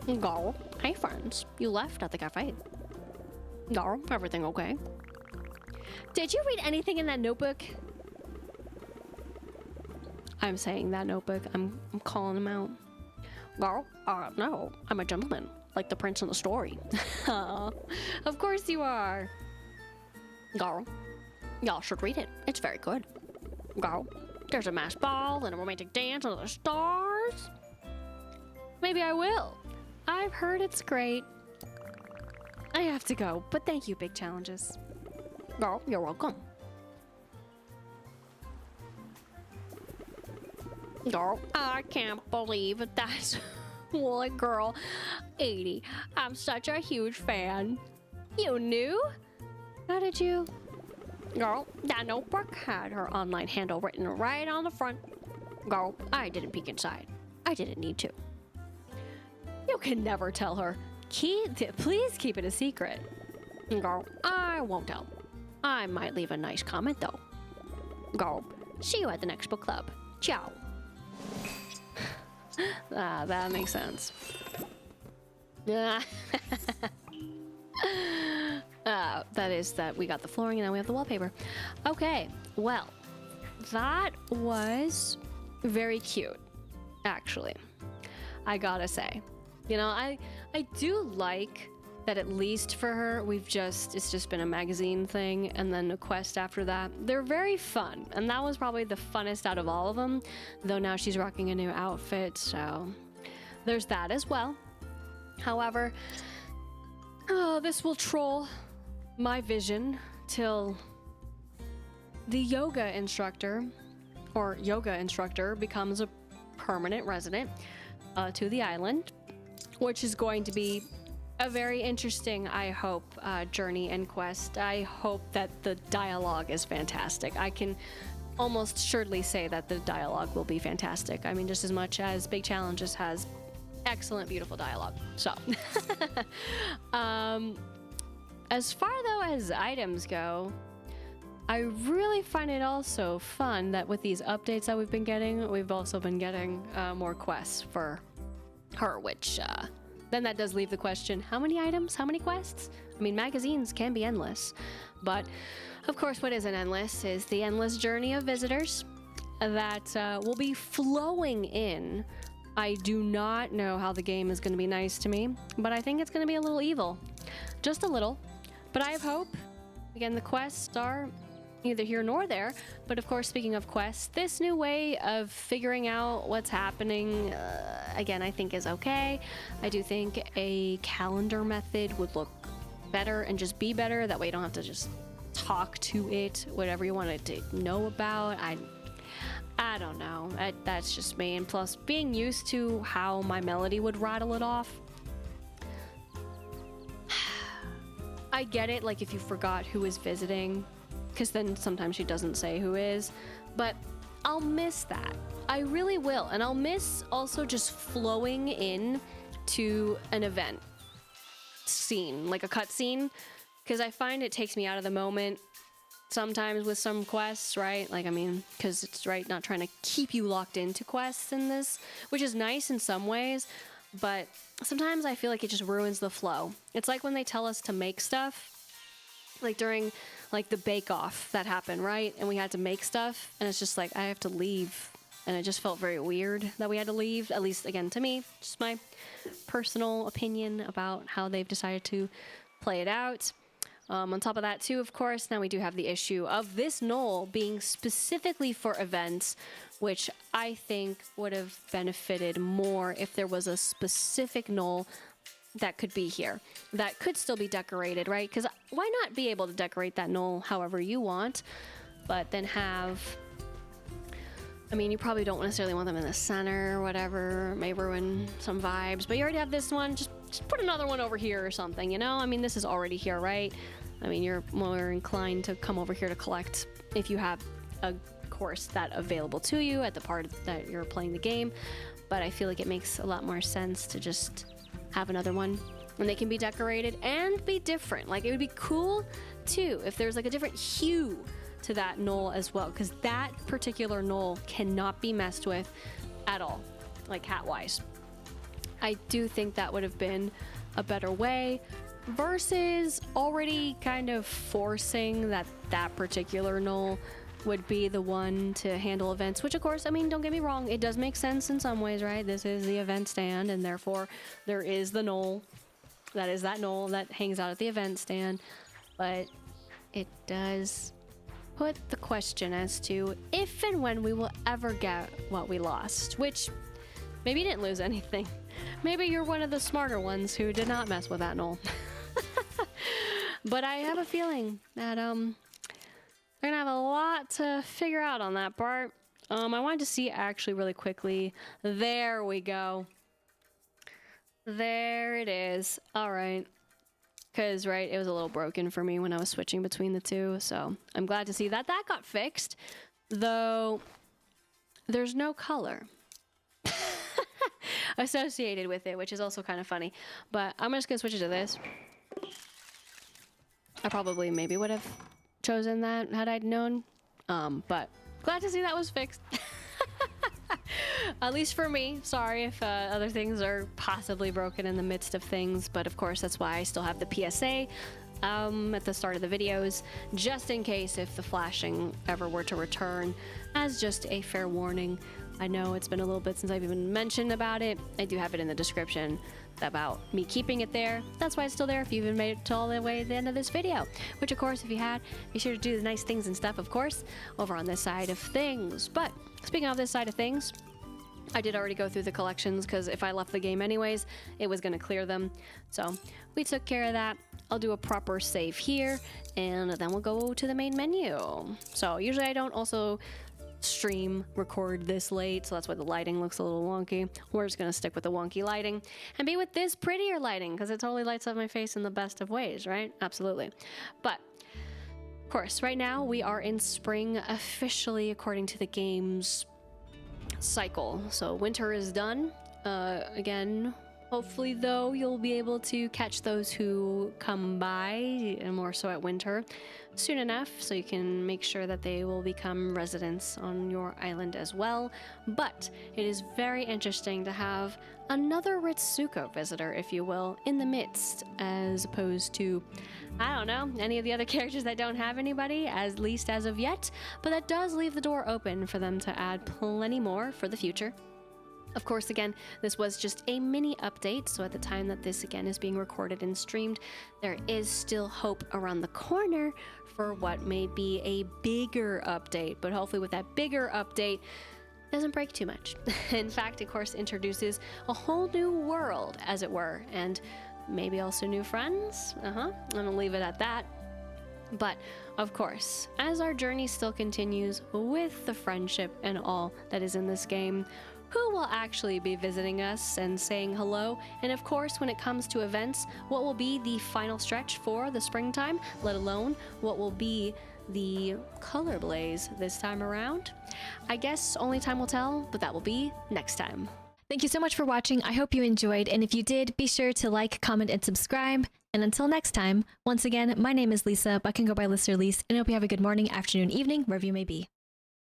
Garl, hey friends, you left at the cafe. Garl, everything okay? Did you read anything in that notebook? I'm saying that notebook. I'm calling him out. Girl, no, I'm a gentleman, like the prince in the story. Of course you are. Girl, y'all should read it. It's very good. Girl, there's a masked ball and a romantic dance under the stars. Maybe I will. I've heard it's great. I have to go, but thank you, Big Challenges. Girl, you're welcome. Girl, I can't believe that's what girl 80. I'm such a huge fan. You knew? How did you? Girl, that notebook had her online handle written right on the front. Girl, I didn't peek inside. I didn't need to. You can never tell her. Please keep it a secret. Girl, I won't tell. I might leave a nice comment though. Girl, see you at the next book club. Ciao. That makes sense. That is that we got the flooring and now we have the wallpaper. Okay, well, that was very cute, actually. I gotta say. You know, I do like that at least for her, it's just been a magazine thing and then a quest after that. They're very fun, and that was probably the funnest out of all of them, though now she's rocking a new outfit, so there's that as well. However, this will troll my vision till the yoga instructor becomes a permanent resident to the island, which is going to be a very interesting, I hope, journey and quest. I hope that the dialogue is fantastic. I can almost surely say that the dialogue will be fantastic. I mean, just as much as Big Challenges has excellent, beautiful dialogue. So, as far though as items go, I really find it also fun that with these updates that we've been getting, we've also been getting more quests for her, which then that does leave the question, how many items, how many quests? I mean, magazines can be endless, but of course what isn't endless is the endless journey of visitors that will be flowing in. I do not know how the game is going to be nice to me, but I think it's going to be a little evil. Just a little. But I have hope. Again, the quests are neither here nor there, but of course, speaking of quests, this new way of figuring out what's happening, again, I think is okay. I do think a calendar method would look better and just be better. That way you don't have to just talk to it, whatever you want it to know about. I don't know. That's just me. And plus, being used to how my melody would rattle it off, I get it, like if you forgot who is visiting, because then sometimes she doesn't say who is, but I'll miss that. I really will. And I'll miss also just flowing in to an event scene, like a cutscene, because I find it takes me out of the moment sometimes with some quests, right? Like, I mean, because it's right, not trying to keep you locked into quests in this, which is nice in some ways, but sometimes I feel like it just ruins the flow. It's like when they tell us to make stuff, like during like the bake-off that happened, right? And we had to make stuff, and it's just like, I have to leave. And it just felt very weird that we had to leave, at least, again, to me. Just my personal opinion about how they've decided to play it out. On top of that, too, of course, now we do have the issue of this knoll being specifically for events, which I think would have benefited more if there was a specific knoll that could be here, that could still be decorated, right? Because why not be able to decorate that knoll however you want, but then have... I mean, you probably don't necessarily want them in the center or whatever, may ruin some vibes, but you already have this one, just put another one over here or something, you know? I mean, this is already here, right? I mean, you're more inclined to come over here to collect if you have a course that available to you at the part that you're playing the game, but I feel like it makes a lot more sense to just have another one, and they can be decorated and be different. Like, it would be cool, too, if there's like a different hue to that knoll as well, because that particular knoll cannot be messed with at all, like hat-wise. I do think that would have been a better way versus already kind of forcing that particular knoll would be the one to handle events, which of course, I mean, don't get me wrong, it does make sense in some ways, right? This is the event stand, and therefore there is the knoll. That is that knoll that hangs out at the event stand. But it does put the question as to if and when we will ever get what we lost, which maybe you didn't lose anything. Maybe you're one of the smarter ones who did not mess with that knoll. But I have a feeling that they're gonna have a lot to figure out on that part. I wanted to see actually really quickly. There we go. There it is. All right. Because, right, it was a little broken for me when I was switching between the two. So I'm glad to see that that got fixed. Though there's no color associated with it, which is also kind of funny. But I'm just going to switch it to this. I probably maybe would have chosen that had I known. But glad to see that was fixed. At least for me. Sorry if other things are possibly broken in the midst of things. But of course, that's why I still have the PSA at the start of the videos, just in case if the flashing ever were to return, as just a fair warning. I know it's been a little bit since I've even mentioned about it. I do have it in the description about me keeping it there. That's why it's still there if you even made it to all the way to the end of this video. Which, of course, if you had, be sure to do the nice things and stuff, of course, over on this side of things. But speaking of this side of things, I did already go through the collections because if I left the game anyways, it was going to clear them. So we took care of that. I'll do a proper save here, and then we'll go to the main menu. So usually I don't also record this late, so that's why the lighting looks a little wonky. We're just gonna stick with the wonky lighting and be with this prettier lighting because it totally lights up my face in the best of ways, right? Absolutely. But of course, right now we are in spring officially according to the game's cycle. So winter is done. Again, hopefully though you'll be able to catch those who come by, and more so at winter, soon enough, so you can make sure that they will become residents on your island as well. But it is very interesting to have another Ritsuko visitor, if you will, in the midst, as opposed to, I don't know, any of the other characters that don't have anybody, at least as of yet. But that does leave the door open for them to add plenty more for the future. Of course, again, this was just a mini update, so at the time that this again is being recorded and streamed, there is still hope around the corner for what may be a bigger update. But hopefully with that bigger update, it doesn't break too much. In fact, of course, introduces a whole new world, as it were, and maybe also new friends. I'm gonna leave it at that. But of course, as our journey still continues with the friendship and all that is in this game, who will actually be visiting us and saying hello, and of course when it comes to events, what will be the final stretch for the springtime, let alone what will be the color blaze this time around. I guess only time will tell, but that will be next time. Thank you so much for watching. I hope you enjoyed, and if you did, be sure to like, comment, and subscribe. And until next time, once again, my name is Lisa, but I can go by Lister Lise, and I hope you have a good morning, afternoon, evening, wherever you may be.